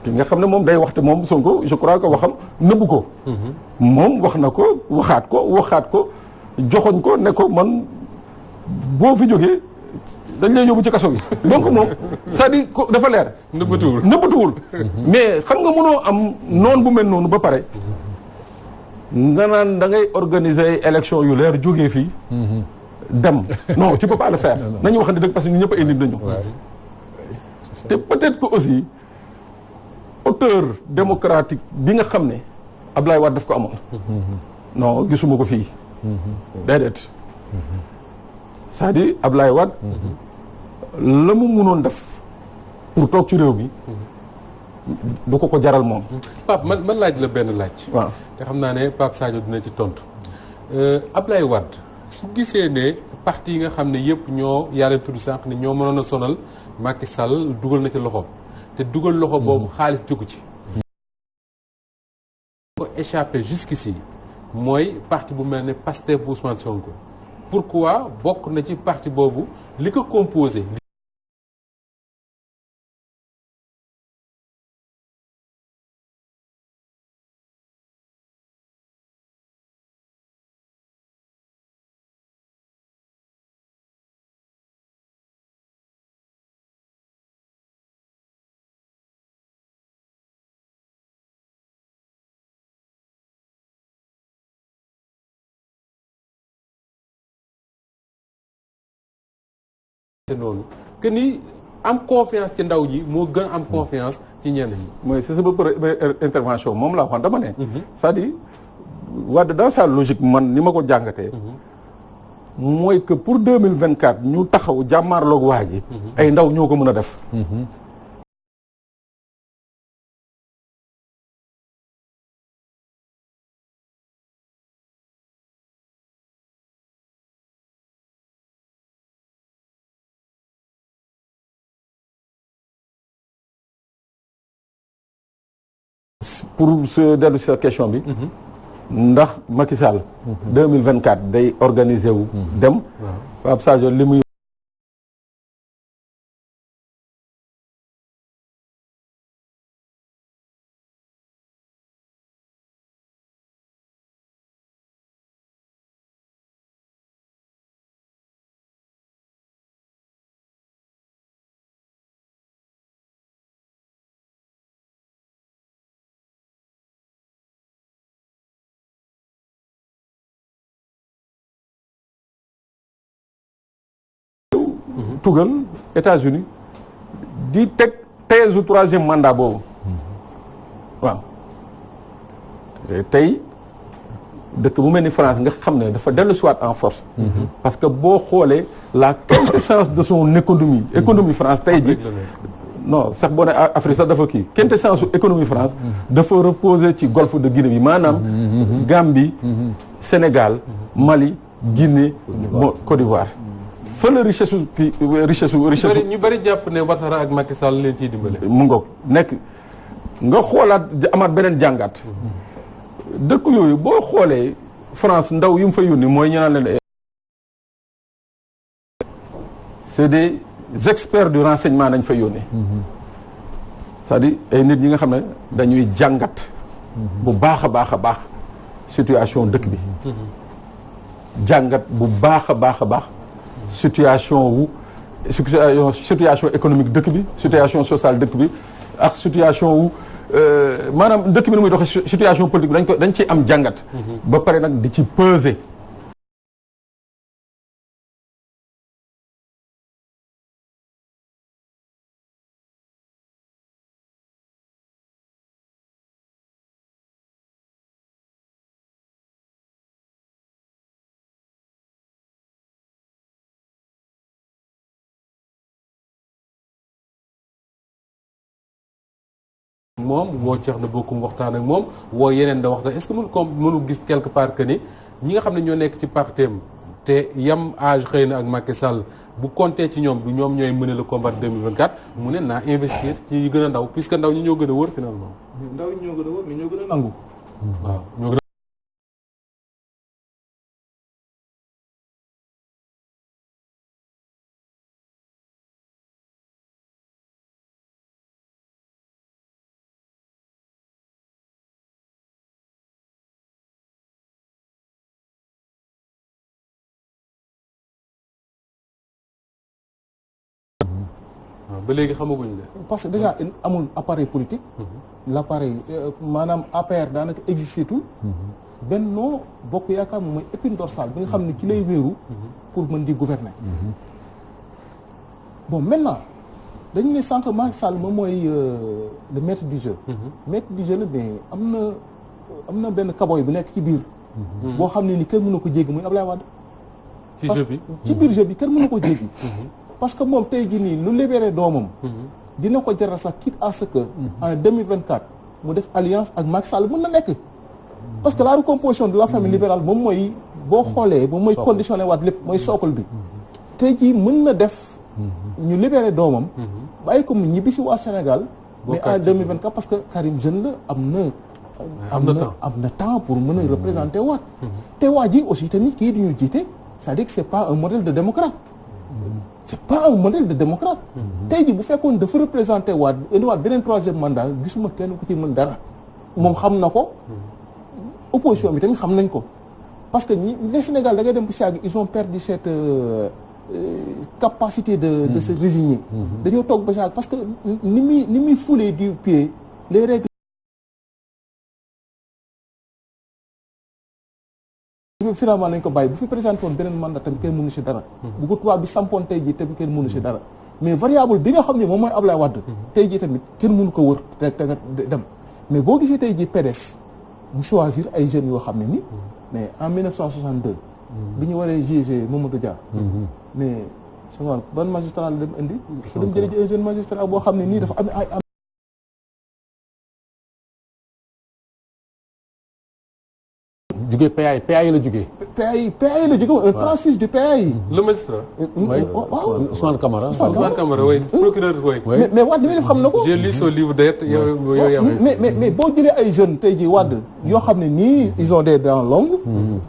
ki nga xam ne moom day wax te moom Sonko je crois que waxam nëbbu ko moom wax na ko waxaat ko joxoñ ko ne ko man boo fi jógee dañ lay yóbbu ci kaso bi donc moom c'est-à-dire dafa leer nëbbatuwul mais xam nga mënoo am noon bu mel noonu ba pare nga naan da ngay organiser élection yu leer jógee fii dem non tu peux pas le faire nañu wax ne dëgg parce que ñu ñëpp ay nit nañu te peut-être que aussi auteur démocratique bi nga xam ne Ablaye Wade daf ko amoon non gisuma ko fii déedéet c'est-à-dire Ablaye Wade la mu mënoon def pour toog ci réew mi du ko jaral moom. Pape man laaj la benn laaj. waaw te xam naa ne Pape Sadio dina ci tontu Ablaye Wade su gisee ne parti yi nga xam ne yëpp ñoo yaa leen tudd sànq ne ñoo mënoon a sonal Macky Sall dugal na ci loxo te dugal loxo boobu xaalis jógu ci. ko échappé jusqu'ici mooy parti bu mel ne Pastef bu Ousmane Sonko pourquoi bokk na ci parti boobu li ko composé. noonu que ni am confiance ci ndaw ñi moo gën am confiance ci ñenn ñi. mooy c'est sama intervention moom laa wax dama ne. c'est-à-dire Wade dans sa logique man ni ma ko jàngatee. mooy que pour 2024 ñu taxaw jàmmaarloog waa ji. ay ndaw ñoo ko mën a def. pour se dellu sa question bi. ndax Macky Sall. 2024 day organiser wu. dem Pape Sadio li muy. tugal États-Unis di teg thèse u troisième mandat boobu waaw tey dëkk bu mel ni France nga xam ne dafa dellu siwaat en force parce que boo xoolee la quintessence de son économie France tey ji non sax boo ne Afrique sax dafa kii quintessence économie France dafa reposer ci golfe de Guinée bi maanaam Gambie Sénégal Mali Guinée Côte d'Ivoire fa la richesse ñu bari jàpp ne Ouattara ak Macky Sall leen ciy dimbale. mu ngoog nekk nga xoolaat amaat beneen jàngat dëkk yooyu boo xoolee France ndaw yi mu fa yónni mooy ñu naan leen c'est des experts du renseignement nañ fa yónnee c'est-à-dire ay nit ñi nga xam ne dañuy jàngat bu baax a baax situation dëkk bi jàngat bu baax a baax situation économique dëkk bi situation sociale dëkk bi ak situation wu maanaam dëkk bi nu muy doxee situation politique bi dañ ciy am jàngat ba pare nag di ci peser moom woo Thierno Bocoum waxtaan ak moom woo yeneen da waxtaan est-ce que mënu gis quelque part que ni ñi nga xam ne ñoo nekk ci partem te yam âge xëy na ak Macky Sall bu compter ci ñoom du ñoom ñooy mener le combat 2024 mu ne naa investir ci ñi gën a ndaw puisque ndaw ñi ñoo gën a wër finalement. ndaw ñi ñoo gën a wër mais ñoo gën a nangu. waaw ñoo gën a ba léegi xamaguñ ne. parce que déjà amul appareil politique. l'appareil maanaam APR daanaka existé tout. Benno Bokk Yaakaar moom mooy épine dorsale bi nga xam ne ci lay wéeru. pour mën di gouverner. bon maintenant dañu ne sànq Macky Sall moom mooy le maître du jeu. maître du jeu la mais am na benn kaboy bu nekk ci biir. boo xam ne ni kenn mënu ko jéggi muy Ablaye Wade. ci jeu bi ci biir jeu bi kenn mënu ko jéggi. parce que moom tey jii nii lu libéré doomam. dina ko jaral sax quitte à ce que. en 2024 mu def alliance ak Macky Sall mën na nekk. parce que la recomposition de la famille libérale moom mooy boo xoolee moom mooy conditionné waat lépp mooy socle bi. tey jii mën na def. ñu libéré doomam. bàyyi ko mu ñibbi si waa Sénégal. mais en 2024 parce que Karim jeune la am na temps pour mën a représenter waat. te waa ji aussi tamit kii di ñu jiite c'est-à-dire que c'est pas un modèle de démocrate. c'est pas un modèle de démocrate. tey jii bu fekkoon dafa représenté waat indiwaat beneen troisième mandat gisuma kenn ku ci mën dara. moom xam na ko. opposition bi tamit xam nañ ko. parce que les Sénégal da ngay dem bu saag ils ont perdu cette capacité de se résigner. dañoo toog ba saag parce que ni muy fouler du pied les règles. finalement nañ ko bàyyi bu fi présenté woon beneen mandat tamit kenn mënu si dara. bu ko tubaab bi sampoon tey jii tamit kenn mënu si dara. mais variable bi nga xam ne moom mooy Ablaye Wade. tey jii tamit kenn mënu ko wër te nga dem mais boo gisee tey jii PDS mu choisir ay jeunes yoo xam ne ni mais en 1962. bi ñu waree juger Mamadou Dia. mais souvent ban magistrat la dem indi. su dem jëlee ji un jeune magistrat boo xam ne nii dafa am ay jugee PAI la jugee. PAI la jugee un transfuge du PAI. le magistrat. waaw Ousmane Camara. Ousmane Camara oui procureur oui. mais Wade li muy def xam na ko. j'ai lu son livre d'ailleurs mais boo jëlee ay jeunes tey jii Wade yoo xam ne nii ils ont des dents longues.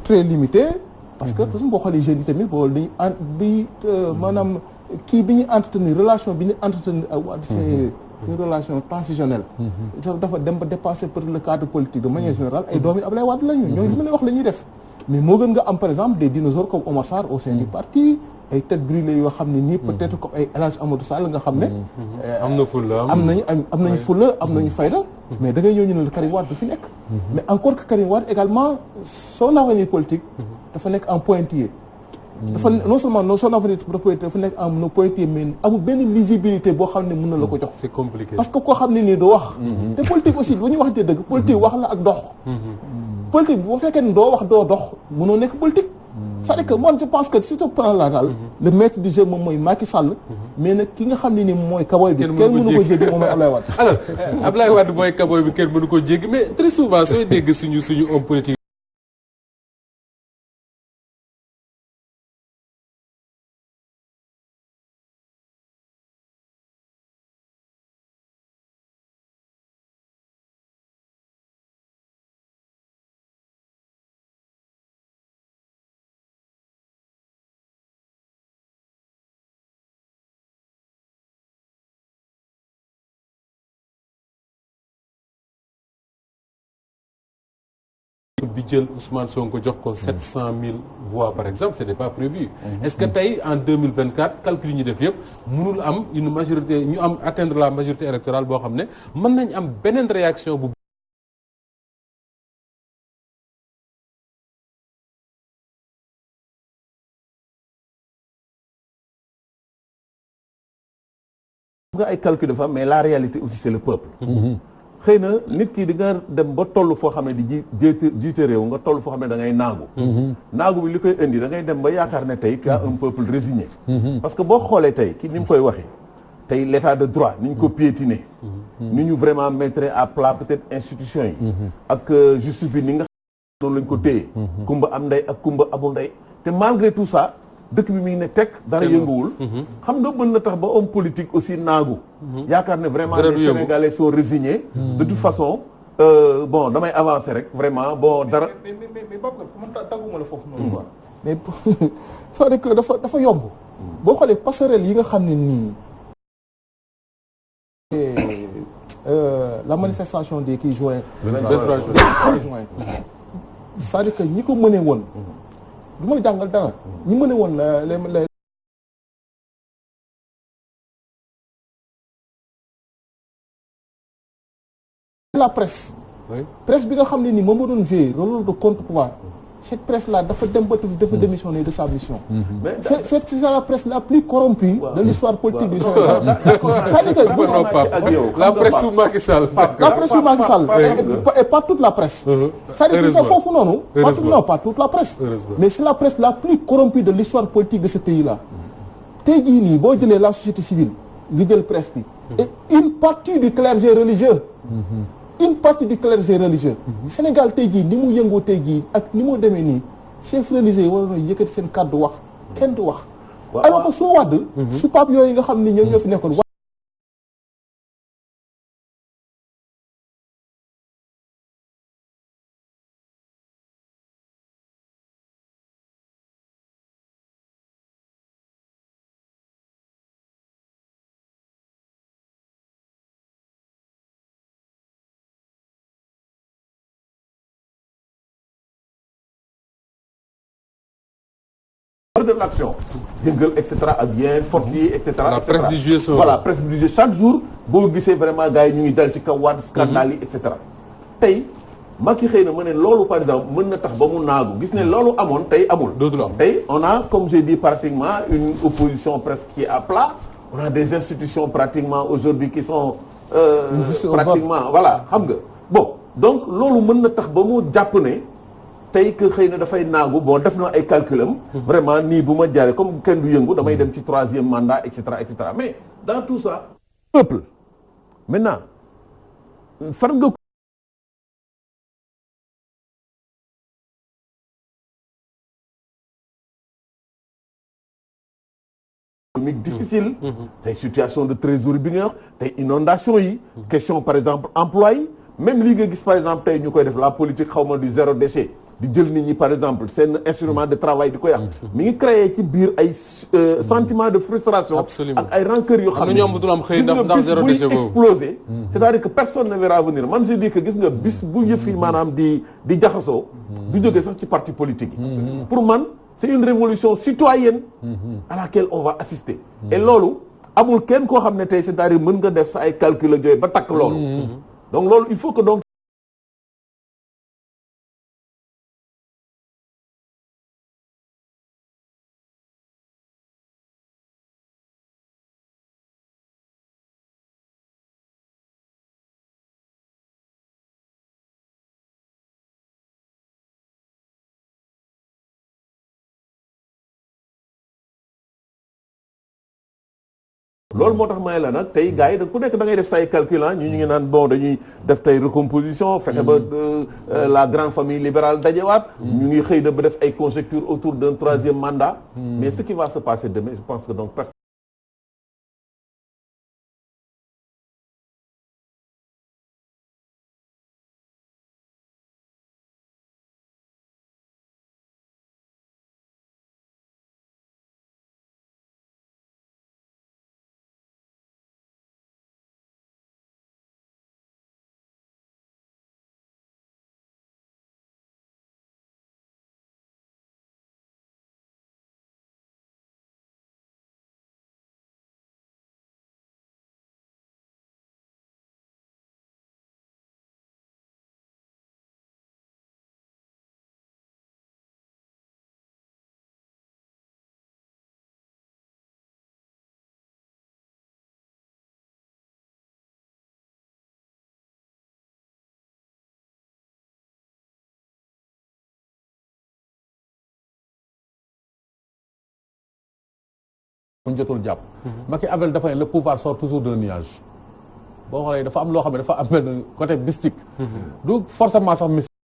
très limitées. parce que toujours boo xoolee jeunes yi tamit boo bi maanaam kii bi ñuy entretenir relation bi ñuy entretenir ak Wade c'est une relation transfusionnelle. dafa dem ba dépasser peut-être le cadre politique de manière générale ay doomi Ablaye Wade lañu. ñooñu li ma lay wax la ñuy def. mais moo gën nga am par exemple des dinosaures comme Omar Sarr au sein du parti ay têtes brûlées yoo xam ne nii peut-être comme ay El Hadj Amadou Sall nga xam ne. am na fulla am nañu fulla am nañu fayda. mais da ngay ñëw ñu ne la Karim Wade du fi nekk. mais encore que Karim Wade également son avenir politique. dafa nekk en pointillé. dafa non seulement son avenir politique dafa nekk en pointillé mais amul benn lisibilité boo xam ne mën na la ko jox. c'est compliqué parce que koo xam ne nii doo wax. te politique aussi bu ñu waxantee dëgg. politique wax la ak dox. politique boo fekkee ne doo wax doo dox mënoo nekk politique. c'est-à-dire que moi je pense que sur ce plan là daal le maître du jeu moom mooy Macky Sall mais nag ki nga xam ne ni mooy kaboy bi kenn mënu ko jéggi moom mooy Ablaye Wade alors Ablaye Wade mooy kaboy bi kenn mënu ko jéggi mais très souvent sooy dégg suñu homme politique bi jël Ousmane Sonko jox ko 700 000 voix par exemple c'était pas prévu est-ce que tey en 2024 calcul yi ñu def yëpp mënul am une majorité ñu am atteindre la majorité électorale boo xam ne mën nañ am beneen réaction bu nga ay calcul dafa am mais la réalité aussi c'est le peuple xëy na nit ki di nga dem ba toll foo xam ne di jiite réew nga toll foo xam ne da ngay naagu bi li koy indi da ngay dem ba yaakaar ne tey tu as un peuple résigné parce que boo xoolee tey ki ni mu koy waxee tey l'état de droit ni ñu ko piétiner ni ñu vraiment mettre à plat peut-être institutions yi ak justice bi ni nga xam noonu lañ ko téye kumba am ndey ak kumba amul ndey te malgré tout ça dëkk bi mi ngi ne tekk dara yënguwul xam nga mën na tax ba homme politique aussi naagu yaakaar ne vraiment les Sénégalais sont résignés de toute façon bon damay avancer rek vraiment bon dara mais Babacar fu man tàgguma la foofu noonu quoi mais c'est-à-dire que dafa yomb boo xoolee passerelle yi nga xam ne nii la manifestation des kii juin 23 juin c'est-à-dire que ñi ko mënee woon du ma la jàngal dara ñi mën a woon la presse presse bi nga xam ne ni moom moo doon jouer rôle de contre-pouvoir cette presse là dafa dem ba dafa démissionner de sa mission c'est la presse la plus corrompue de l'histoire politique du Sénégal c'est-à-dire que la presse sous Macky Sall la presse sous Macky Sall et pas toute la presse c'est-à-dire que foofu noonu pas toute la presse mais c'est la presse la plus corrompue de l'histoire politique de ce pays-là tey jii nii boo jëlee la société civile nga jël presse bi et une partie du clergé religieux Sénégal tey jii ni mu yëngoo tey jii ak ni mu demee nii chef religieux yi waroon na yëkkati seen kàddu wax kenn du wax alors que soo wadd su pape yooyu nga xam ni ñoom ñoo fi nekkoon de l'action yëngal et cetera ak bien fortier et cetera la presse du jeu voilà presse du jeu chaque jour boo gisee vraiment gars yi ñu ngi dal ci kaw waat scandale yi et cetera tey Macky xëy na mu ne loolu par exemple mën na tax ba mu naagu gis ne loolu amoon tey amul tey on a comme j'ai dit pratiquement une opposition presque qui est à plat on a des institutions pratiquement aujourd'hui qui sont pratiquement voilà xam nga bon donc loolu mën na tax ba mu jàpp ne tey que xëy na dafay naagu bon def na ay calculam vraiment nii bu ma jaaree comme kenn du yëngu damay dem ci 3e mandat et cetera mais dans tout ça peuple maintenant far nga économique difficile tey situation de trésorerie bi nga wax tey inondation yi question par exemple emploi yi même li nga gis par exemple tey ñu koy def la politique xawma du zéro déchet di jël nit ñi par exemple seen instrument de travail di ko yàq mi ngi créé ci biir ay sentiment de frustration ak ay rancœur yoo xam ne ñoom dul am xëy ndax zéro déchet boobu explosé c'est-à-dire que personne ne verra venir man je dis que gis nga bis bu yëf yi maanaam di jaxasoo du jógee sax ci parti politique yi pour man c'est une révolution citoyenne à laquelle on va assister et loolu amul kenn koo xam ne tey c'est-à-dire mën nga def sa ay calcul ak yooyu ba takk loolu donc loolu il faut que donc loolu moo tax may la nag tey gars yi ku nekk da ngay def say calcul ñu ngi naan bon dañuy def tey recomposition fexe ba la grande famille libérale dajewaat ñu ngi xëy na ba def ay conjectures autour d'un troisième mandat mais ce qui va se passer demain je pense que donc bu ñu jotul jàpp. Machiavel dafa ne le pouvoir sort toujours d'un nuage. boo xoolee dafa am loo xam ne dafa am benn côté mystique. du forcément sax mystique.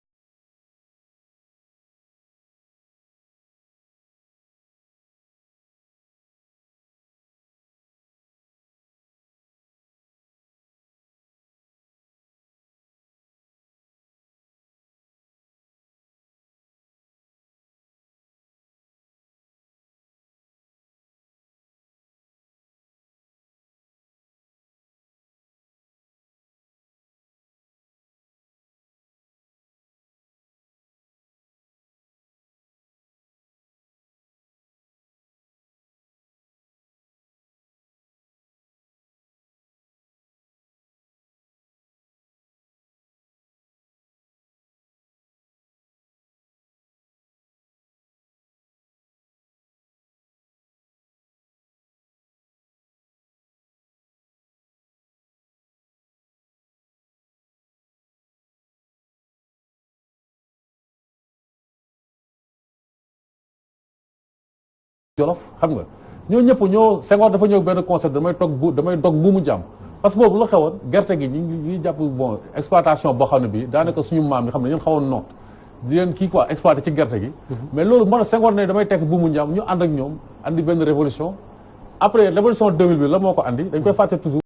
Jolof xam nga ñoo ñëpp ñoo Senghor dafa ñëw benn concept damay dog buumu jàmm parce que boobu la xewoon gerte gi ñu jàpp bon exploitation boo xam ne bii daanaka suñu maam yi xam ne ñun xawoon noot di leen kii quoi exploité ci gerte gi mais loolu moo tax Senghor ne damay tekk buumu jàmm ñu ànd ak ñoom andi benn révolution après révolution 2000 bi la moo ko andi dañ koy fàtte toujours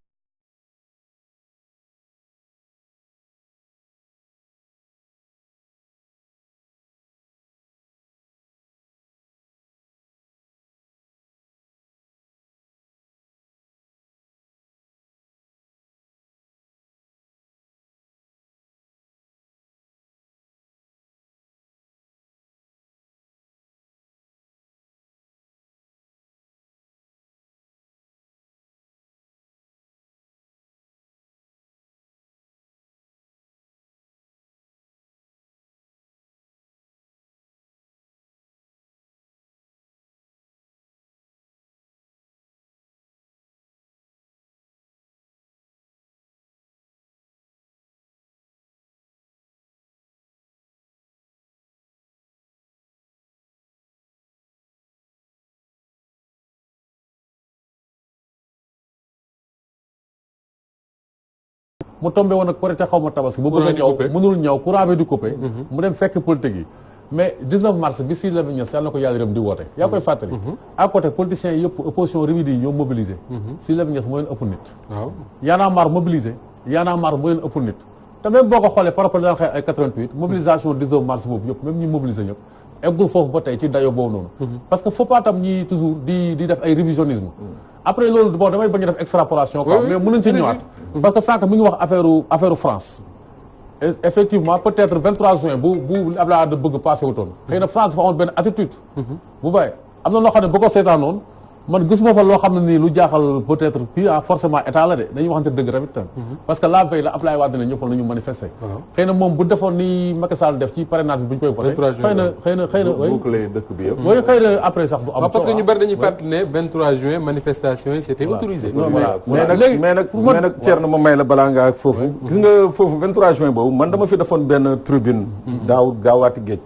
mu tombé woon ak Korité xaw ma tabaski bu bëgg a ñëw mënul ñëw courant bi di coupé mu dem fekk politique yi mais 19 mars bi Sidy Lamine Niasse yàlla na ko yàlla yërëm di woote yaa koy fàttali à côté politiciens yi yëpp opposition réunie yi ñoo mobilisé Sidy Lamine Niasse moo leen ëpp nit Y'en a marre mobilisé Y'en a marre moo leen ëpp nit te même boo ko xoolee par rapport daan xëy ay 88 mobilisation 19 mars boobu yëpp même ñi mobilisé ñëpp eggul foofu ba tey ci dayo boobu noonu parce que faut pas tam ñi toujours di def ay révisionnisme après loolu bon damay bañ a def extrapolation quoi mais mënuñ ci ñëwaat parce que sànq mi ngi wax affaire France effectivement peut-être 23 juin bu Abdoulaye Wade bëgg passé wutoon xëy na France dafa amoon benn attitude bu bàyyi am na loo xam ne bu ko seetaanoon man gisuma fa loo xam ne nii lu jaaxal peut-être puis forcément état la de dañuy waxante dëgg tamit tam parce que la veille la Abdoulaye Wade ne ñëpp nañu manifester xëy na moom bu defoon ni Macky Sall def ci parrainage bi bu ñu koy voté xëy na boucler dëkk bi yëpp oui xëy na après sax du am parce que ñu bari dañuy fàttali ne 23 juin manifestation yi c'était autorisé mais nag Thierno ma may la balaa ngaa foofu gis nga foofu 23 juin boobu man dama fi defoon benn tribune daawaati géej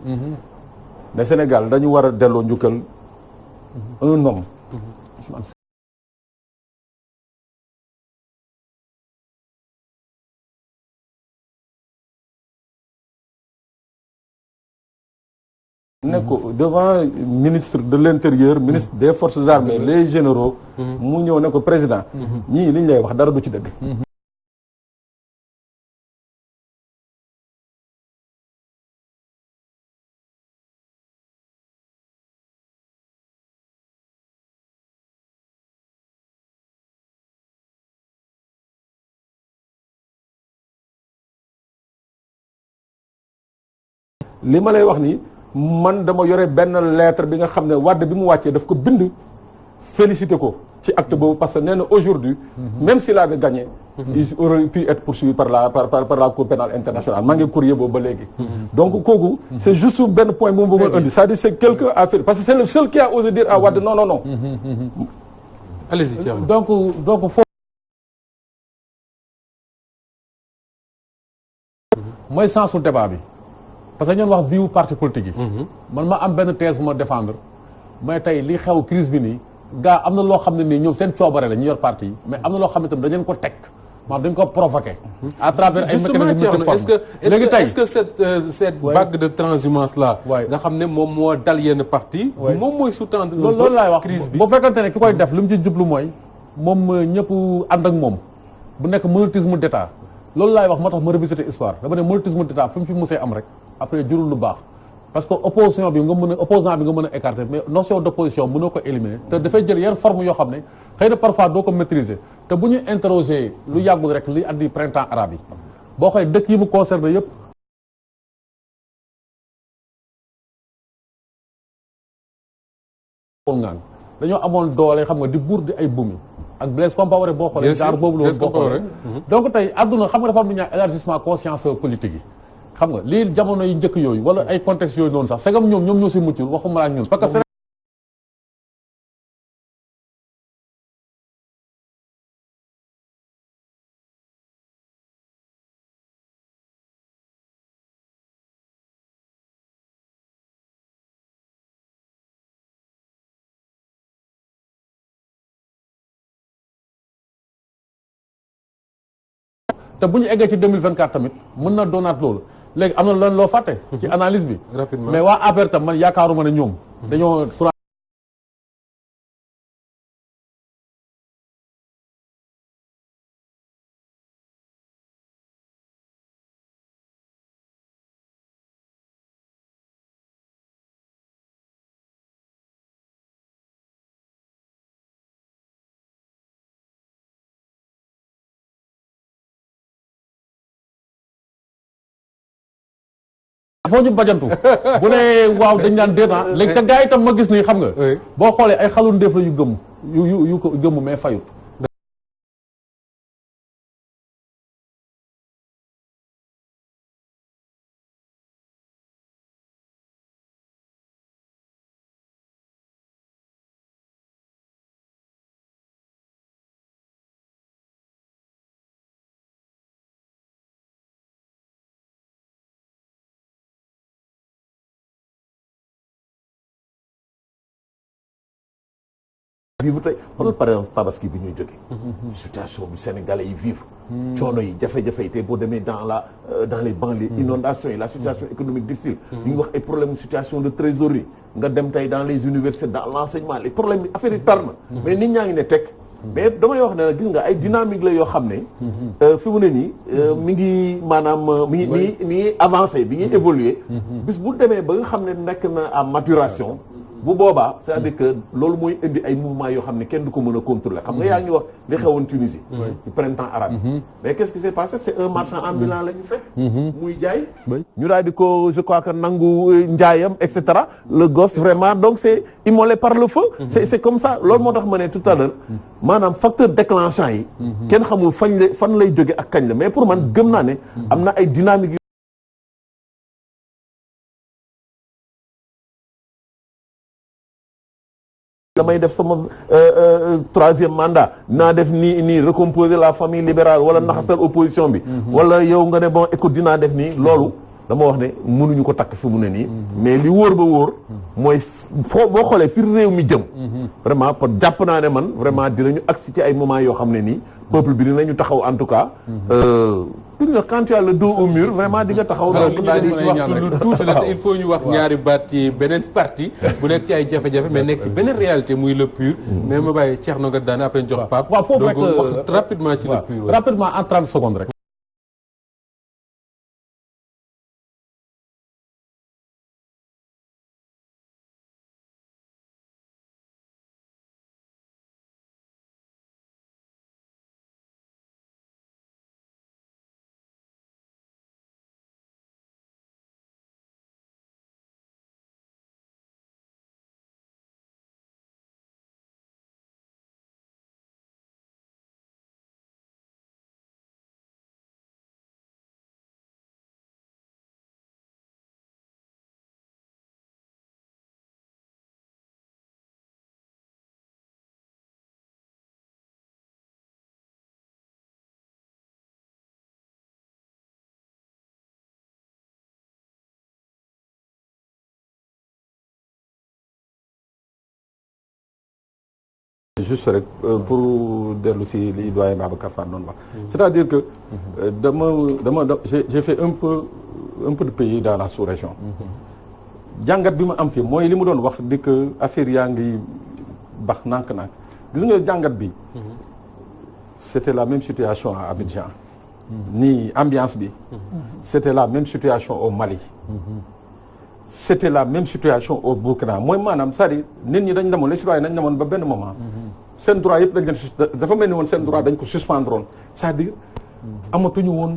ne Sénégal dañu war a delloo njukkal un homme ne ko devant ministre de l'intérieur ministre des forces armées les généraux mu ñëw ne ko président ñii li ñu lay wax dara du ci dëgg li ma lay wax nii man dama yore benn lettre bi nga xam ne Wade bi mu wàccee daf ko bind félicité ko ci acte boobu parce que nee na aujourd'hui même s'il avait gagné il aurait pu être poursuivi par la Cour pénale internationale maa ngi courrier boobu ba léegi donc kooku c'est juste benn point bu mu bëggoon indi c'est-à-dire c'est quelqu'un à faire parce que c'est le seul qui a osé dire à Wade non non non allez-y Thierno. donc foofu mooy sensu débat bi parce que ñoon wax viwu parti politique yi man ma am benn thèse bu ma défendre mais tey li xew crise bi nii gaa am na loo xam ne nii ñoom seen coobare la ñu yor parti yi mais am na loo xam ne tam dañ leen ko teg maanaam dañ ko provoqué à travers ay mécanismes léegi tey est-ce que cette vague de transhumance là nga xam ne moom moo dal yenn parti moom mooy sous-tendre loolu laay wax crise bi bu fekkante ne ki koy def li mu ci jublu mooy moom ñëpp ànd ak moom bu nekk monétisme d'état loolu laay wax moo tax ma revisiter histoire dama ne monétisme d'état fu mu fi musee am rek après jurul lu baax parce que opposition bi nga mën a opposant bi nga mën a écarter mais notion d'opposition mënoo ko éliminer te dafay jël yenn forme yoo xam ne xëy na parfois doo ko maîtriser te bu ñu interroger lu yàggul rek li andi printemps arabe yi boo xoolee dëkk yi mu concerné yëpp ngaan dañoo amoon doole xam nga di buur di ay bumi ak Blaise Compaoré boo xoolee genre boobu loolu boo xoolee donc tey àdduna xam nga dafa am lu ñuy élargissement conscience politique yi xam nga lii jamono yi njëkk yooyu wala ay contexte yooyu noonu sax segam ñoom ñoo si muccul waxuma la ak ñun parce que te bu ñu eggee ci 2024 tamit mën na doonaat loolu léegi am na lan loo fàtte ci analyse bi rapidement mais waa APR tam man yaakaaruma ne ñoom dañoo foo ñu bajantu bu ne waaw dañ daan déet léegi te gars yi itam ma gis nii xam nga boo xoolee ay xalu ndéef la yu gëmm yu ko gëmm mais fayut vivre tey xoolal par exemple tabaski bi ñuy jóge situation bi sénégalais yi vivre coono yi jafe-jafe yi tey boo demee dans les banlieues inondations yi la situation économique difficile ñu ngi wax ay problème situation de trésorerie nga dem tey dans les universités dans l'enseignement les problèmes affaire yi tar na mais nit ñaa ngi ne teg mais damay wax ne gis nga ay dynamique la yoo xam ne fi mu ne nii mi ngi maanaam mi ngi avancé bi ngi évoluer bis bu demee ba nga xam ne nekk na à maturation bu boobaa c'est-à-dire que loolu mooy indi ay mouvements yoo xam ne kenn du ko mën a contrôler xam nga yaa ngi wax li xewoon Tunisie ci printemps arabe mais qu'est-ce qui s'est passé c'est un marchand ambulant la ñu fekk muy jaay ñu daal di ko je crois que nangu njaayam et cetera le gosse vraiment donc c'est immolé par le feu c'est comme ça loolu moo tax ma ne tout à l'heure maanaam facteur déclenchant yi kenn xamul fan lay jóge ak kañ la mais pour man gëm naa ne am na ay dynamique damay def sama troisième mandat naa def nii recomposer la famille libérale wala naxasal opposition bi wala yow nga ne bon écoute dinaa def nii loolu dama wax ne mënuñu ko takk fi mu ne nii. mais li wóor ba wóor. mooy foo boo xoolee fi réew mi jëm. vraiment pour jàpp naa ne man vraiment dinañu agsi ci ay moments yoo xam ne nii. peuple bi dinañu taxaw en tout cas. quand tu as le dos au mur vraiment di nga taxaw. donc daal di ci waxtu lu tuuti la te il faut ñu wax ñaari baat ci beneen parti bu nekk ci ay jafe-jafe mais nekk ci beneen réalité muy le PUR. mais ma bàyyi Thierno nga daan après jox Pape. waaw foofu rek donc wax rapidement ci le PUR. rapidement en 30 secondes rek. juste rek pour dellu si li doyen Babacar Fall doon wax c'est-à-dire que j'ai fait un peu de pays dans la sous-région jàngat bi ma am fii mooy li mu doon wax di que affaire yaa ngi bax nànk-nànk gis nga jàngat bi c'était la même situation à Abidjan nii ambiance bi c'était la même situation au Mali c'était la même situation au Burkina mooy maanaam c'est-à-dire nit ñi dañ demoon les citoyens dañ demoon ba benn moment seen droit yëpp dañ leen dafa mel ni woon seen droit dañ ko suspendroon c'est-à-dire amatuñu woon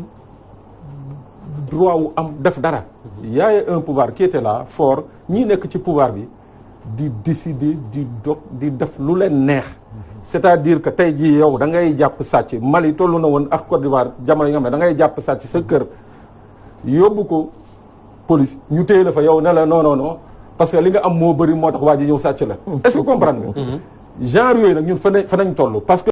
droit wu am def dara y a un pouvoir qui était là fort ñii nekk ci pouvoir bi di décider di def lu leen neex c'est-à-dire que tey jii yow da ngay jàpp sàcc Mali tollu na woon ak Côte d'Ivoire jamono yi nga xam ne da ngay jàpp sàcc sa kër yóbbu ko police ñu téye la fa yow ne la non parce que li nga am moo bëri moo tax waa ji ñëw sàcc la est-ce que comprendre nga genre yooyu nag ñun fa nañ toll parce que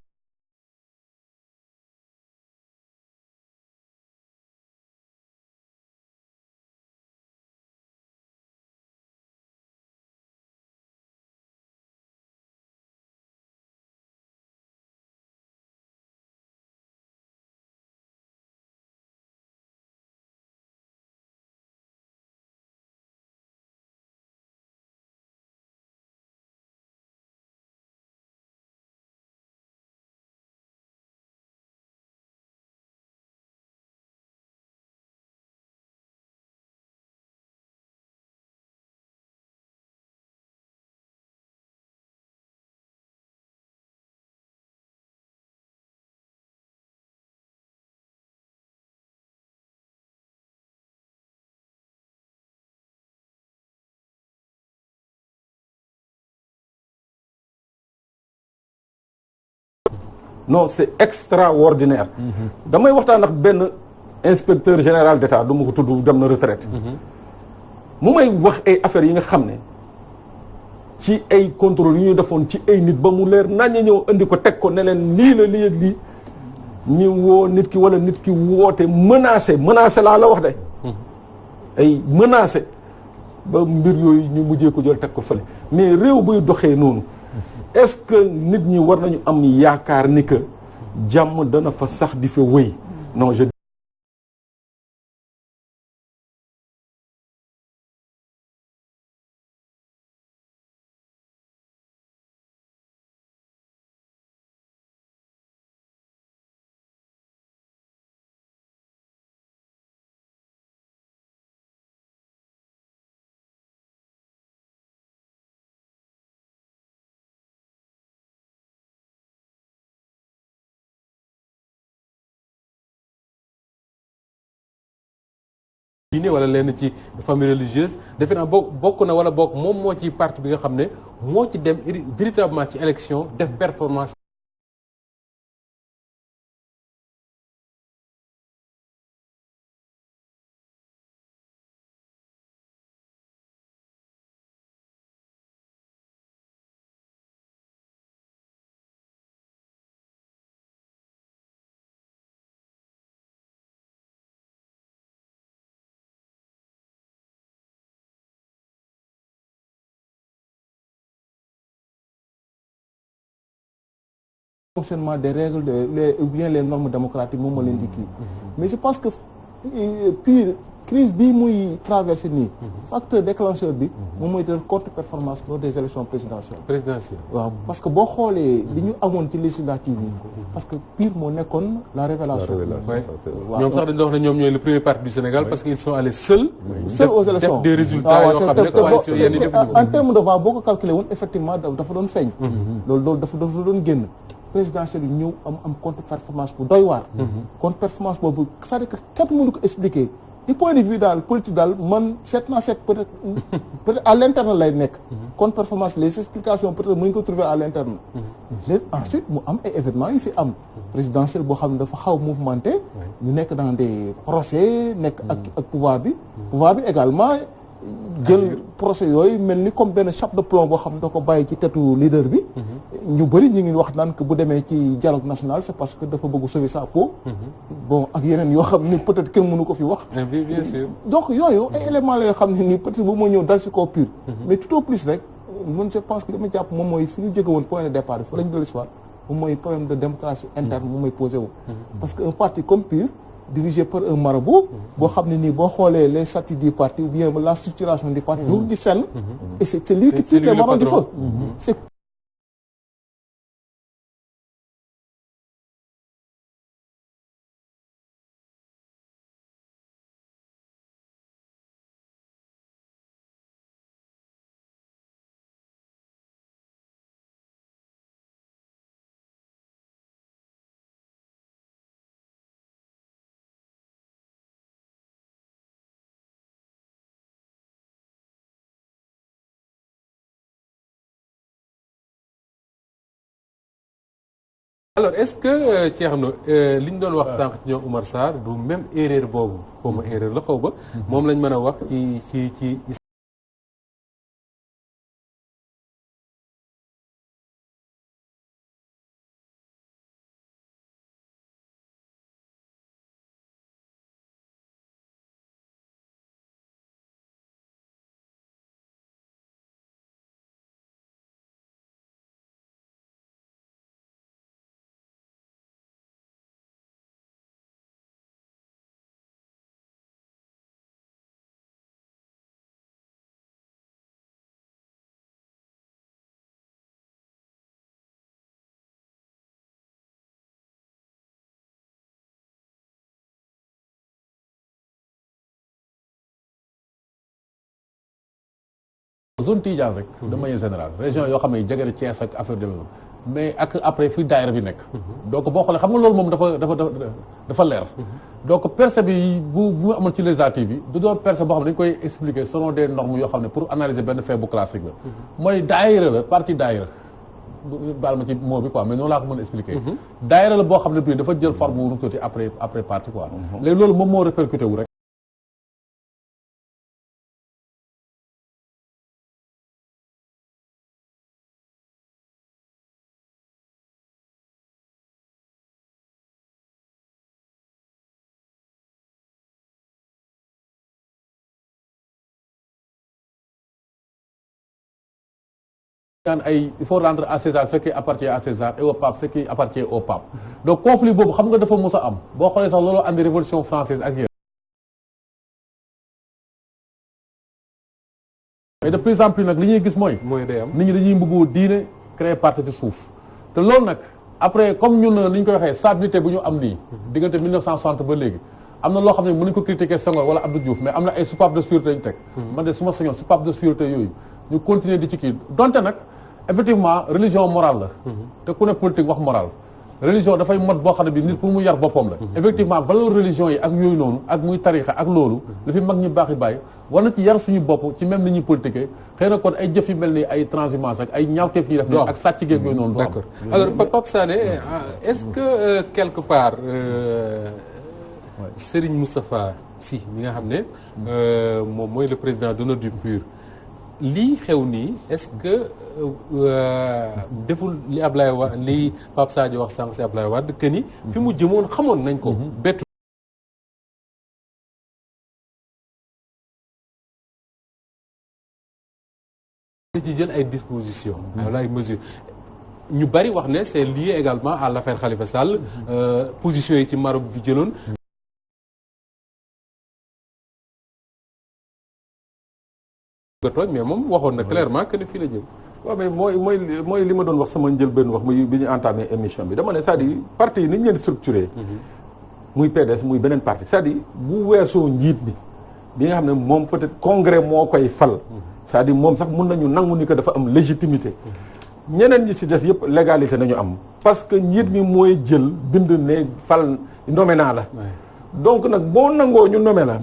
non c'est extraordinaire damay waxtaan ak benn inspecteur général d'État du ma ko tudd dem na retraite mu may wax ay affaires yi nga xam ne ci ay contrôle yu ñu defoon ci ay nit ba mu leer nañu ñëw indi ko teg ko ne leen lii la lii ak lii ñu woo nit ki wala nit ki woote menacé laa la wax de ay menacé ba mbir yooyu ñu mujjee ko jël teg ko fële mais réew buy doxee noonu est-ce que nit ñi war nañu am yaakaar ni que jàmm dana fa sax di fa wéy non je diine wala lenn ci famille religieuse defe naa bokk na wala bokk moom moo ci parti bi nga xam ne moo ci dem véritablement ci élection def performance fonctionnement des règles ou bien les normes démocratiques moom moo leen di kii mais je pense que pire crise bii muy traversé nii facteur déclencheur bi moom mooy de contre-performance lors des élections présidentielles waaw parce que boo xoolee li ñu amoon ci législative yi parce que pire moo nekkoon la révélation waaw ñoom sax dañu wax ne ñoom ñooy le premier parti du Sénégal parce qu'ils sont allés seuls aux élections def des résultats yoo xam ne coalition yenn def en terme de voix boo ko calculé woon effectivement dafa doon feeñ loolu dafa doon génn présidentielle yi ñëw am contre-performance bu doy waar contre-performance boobu c'est-à-dire que kenn mënu ko expliquer du point de vue daal politique daal man seet peut-être à l'interne lay nekk contre-performance les explications peut-être mën ko trouver à l'interne léegi ensuite mu am ay événements yu fi am présidentielle boo xam ne dafa xaw mouvementé ñu nekk dans des procès nekk ak pouvoir bi également jël procès yooyu mel ni comme benn chape de plomb boo xam ne da ko bàyyi ci tetu leader bi ñu bëri ñu ngi wax naan que bu demee ci dialogue national c'est parce que dafa bëgg sauver sa peau bon ak yeneen yoo xam ni peut-être kenn mënu ko fi wax bien sûr donc yooyu ay éléments la yoo xam ne nii peut-être bu ma ñëw dal si kaw pur mais tout au plus rek man je pense que li ma jàpp moom mooy fi ñu jóge woon point de départ bi fa la ñu dellu si waat moom mooy problème de démocratie interne moom mooy posé wu parce que un parti comme PUR dirigé par un marabout boo xam ne nii boo xoolee les statuts du parti ou bien la structuration du parti doo gis fenn et c'est lui qui tire les marrons du feu c'est alors est-ce que Thierno li ñu doon wax sànq ci ñoom Oumar Sarr du même erreur boobu xaw ma erreur la xaw ba moom lañ mën a wax ci zone Tidiane rek de manière générale région yoo xam ne jege na Thiès ak affaire de mais ak après fi daayira bi nekk donc boo xoolee xam nga loolu moom dafa leer donc percée bi bu amoon ci législative bi du doon percée boo xam ne dañu koy expliquer selon des normes yoo xam ne pour analyser benn fait bu classique la mooy daayira la parti daayira baal ma ci mot bi quoi mais noonu laa ko mën a expliquer daayira la boo xam ne bii dafa jël forme wu tuuti après parti quoi léegi loolu moom moo répercuté wu rek il faut rendre à César ce qui appartient à César et au pape ce qui appartient au pape donc conflit boobu xam nga dafa mës a am boo xoolee sax loolu andi révolution française ak yéen mais de plus en plus nag li ñuy gis mooy day am nit ñi dañuy bëgg diine créer parti ci suuf te loolu nag après comme ñun ni ñu koy waxee stabilité bu ñu am nii diggante 1960 ba léegi am na loo xam ne mën nañu ko critiquer Senghor wala Abdou Diouf mais am na ay soupape de sûreté ñu teg man de su ma sañoon soupape de sûreté yooyu ñu continuer di ci kii donte nag effectivement religion morale la te ku ne politique wax morale religion dafay mot boo xam ne bi nit pour mu yar boppam la effectivement valeur religion yi ak yooyu noonu ak muy tarixa ak loolu li fi mag ñi baax yi bàyyi war na ci yar suñu bopp ci même ni ñuy politique xëy na kon ay jëf yu mel ni ay transhumance ak ay ñaawteef yi def ni ak sàcc geeg yooyu noonu d'accord alors Pape Sané est-ce que quelque part Serigne Moustapha Sy mi nga xam ne moom mooy le président d'honneur du PUR lii xew nii est-ce que deful li Ablaye Wade li Pape Sadio wax sànq si Ablaye Wade que ni fi mu jëmoon xamoon nañ ko bettu ci jël ay dispositions wala ay mesures ñu bari wax ne c'est lié également à l'affaire Khalifa Sall position yi ci Maroc bi jëloon. mais moom waxoon na clairement que ne fii la jëm. waaw mais mooy li ma doon wax sama njëlbeen wax muy bi ñu entamé émission bi dama ne c'est-à-dire parti yi ni ñu leen structuré. muy PDS muy beneen parti c'est-à-dire bu weesoo njiit bi nga xam ne moom peut-être congrès moo koy fal. c'est-à-dire moom sax mun nañu nangu ni que dafa am légitimité. ñeneen ñi ci des yëpp légalité nañu am. parce que njiit mi mooy jël bind ne fal nommé naa la. donc nag boo nangoo ñu nommé la.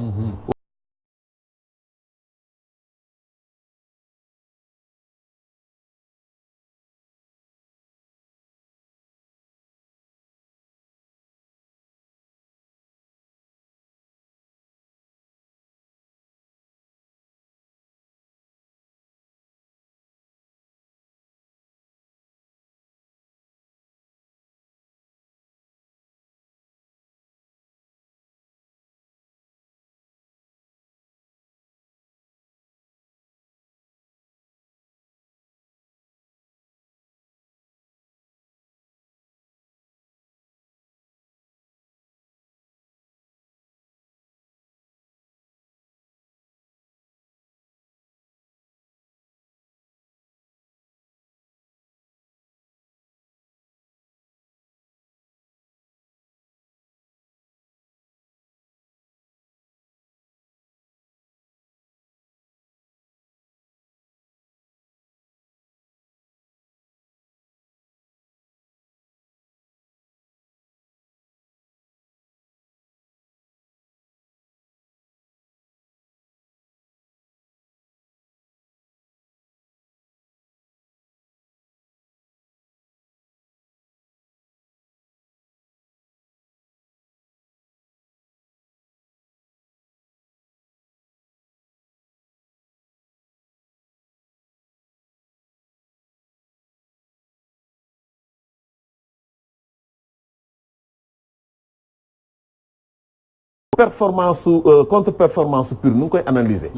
performance su contre performance su pure nu ngi koy analyser.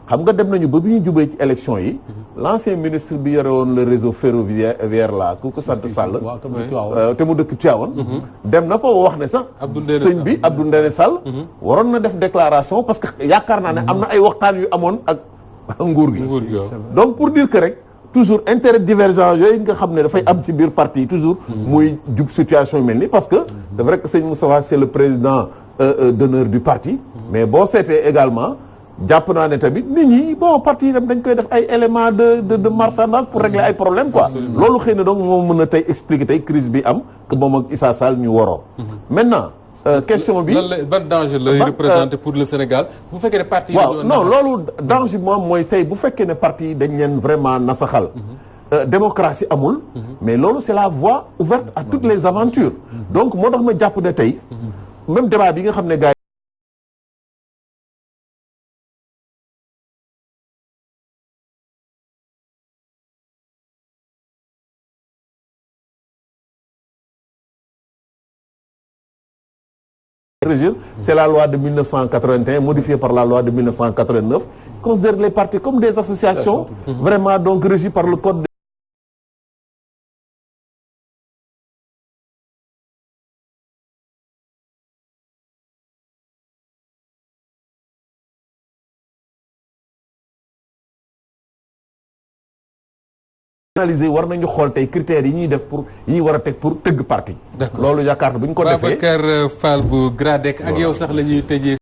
xam nga dem nañu ba bi ñu jubee ci élection yi. l'ancien ministre bi yore woon le réseau ferroviaire là ku ko sant Sall. te mu dëkk Tivaouane. dem na fa wax ne sax. sëñ bi Abdou Ndéné Sall. waroon na def déclaration parce que yaakaar naa ne am na ay waxtaan yu amoon ak nguur gi. donc pour dire que rek. toujours intérêt divergent yooyu nga xam ne dafay am ci biir parti toujours. muy jub situation yu mel nii parce que. c'est vrai que sëñ Moustapha c'est le président. d'honneur du parti mais boo seetee également jàpp naa ne tamit nit ñi bon parti yi dañ koy def ay éléments de marchandage pour régler ay problèmes quoi loolu xëy na donc moo mën a tey expliquer tey crise bi am que moom ak Issa Sall ñu waroo maintenant question bi ban danger lay représenter pour le Sénégal bu fekkee ne parti yi waaw non loolu danger moom mooy tey bu fekkee ne parti yi dañ leen vraiment nasaxal démocratie amul mais loolu c'est la voie ouverte à toutes les aventures donc moo tax ma jàpp ne tey même débat bi nga xam ne gars yi c'est la loi de 1981 modifiée par la loi de 1989 considère les partis comme des associations vraiment donc régies par le code war nañu xool tey critères yi ñuy def pour yi ñuy war a teg pour tëgg parti. loolu yaakaar na bu ñu ko defee Babacar Fall bu Gradec ak yow sax la ñuy tëjee.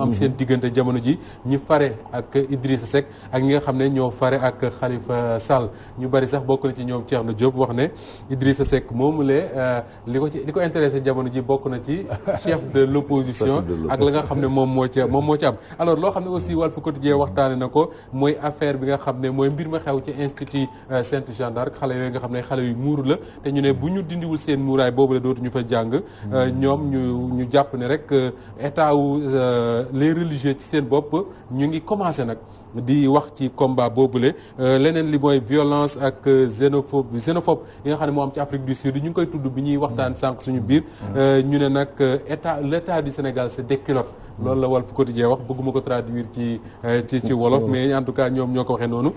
am seen diggante jamono ji ñi fare ak Idrissa Seck ak ñi nga xam ne ñoo fare ak Khalifa Sall ñu bari sax bokk na ci ñoom Thierno Diop wax ne Idrissa Seck moomulee li ko intéressé jamono ji bokk na ci chef de l'opposition ak la nga xam ne moom moo ci am alors loo xam ne aussi Walf Quotidien waxtaane na ko mooy affaire bi nga xam ne mooy mbir ma xew ci institut Sainte Jeanne d'Arc xale yooyu nga xam ne xale yu muuru la te ñu ne bu ñu dindiwul seen muuraay boobu la dootuñu fa jàng ñoom ñu jàpp ne rek état wu les religieux ci seen bopp ñu ngi commencé nag di wax ci combat boobule leneen li mooy violence ak xénophobe yi nga xam ne moo am ci Afrique du Sud ñu ngi koy tudd bi ñuy waxtaan sànq suñu biir ñu ne nag l'état du Sénégal se déculotte loolu la Walf Quotidien wax bëgguma ko traduire ci wolof mais en tout cas ñoom ñoo ko waxee noonu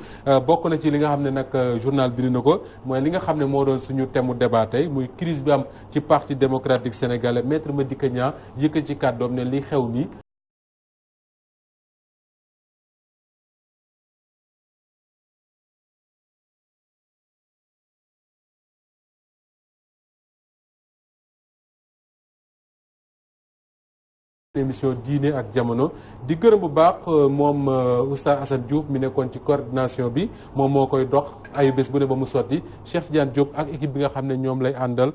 bokk na ci li nga xam ne nag journal bi na ko mooy li nga xam ne moo doon suñu thème mu débat tey muy crise bi am ci parti démocratique sénégalais maître Madické Niang yëkkati ci kàddoom ne li xew nii émission diine ak jamono di gërëm bu baax moom Oustaz Assane Diouf mi nekkoon ci coordination bi moom moo koy dox ayu bés bu ne ba mu sotti Cheikh Tidiane Diop ak équipe bi nga xam ne ñoom lay àndal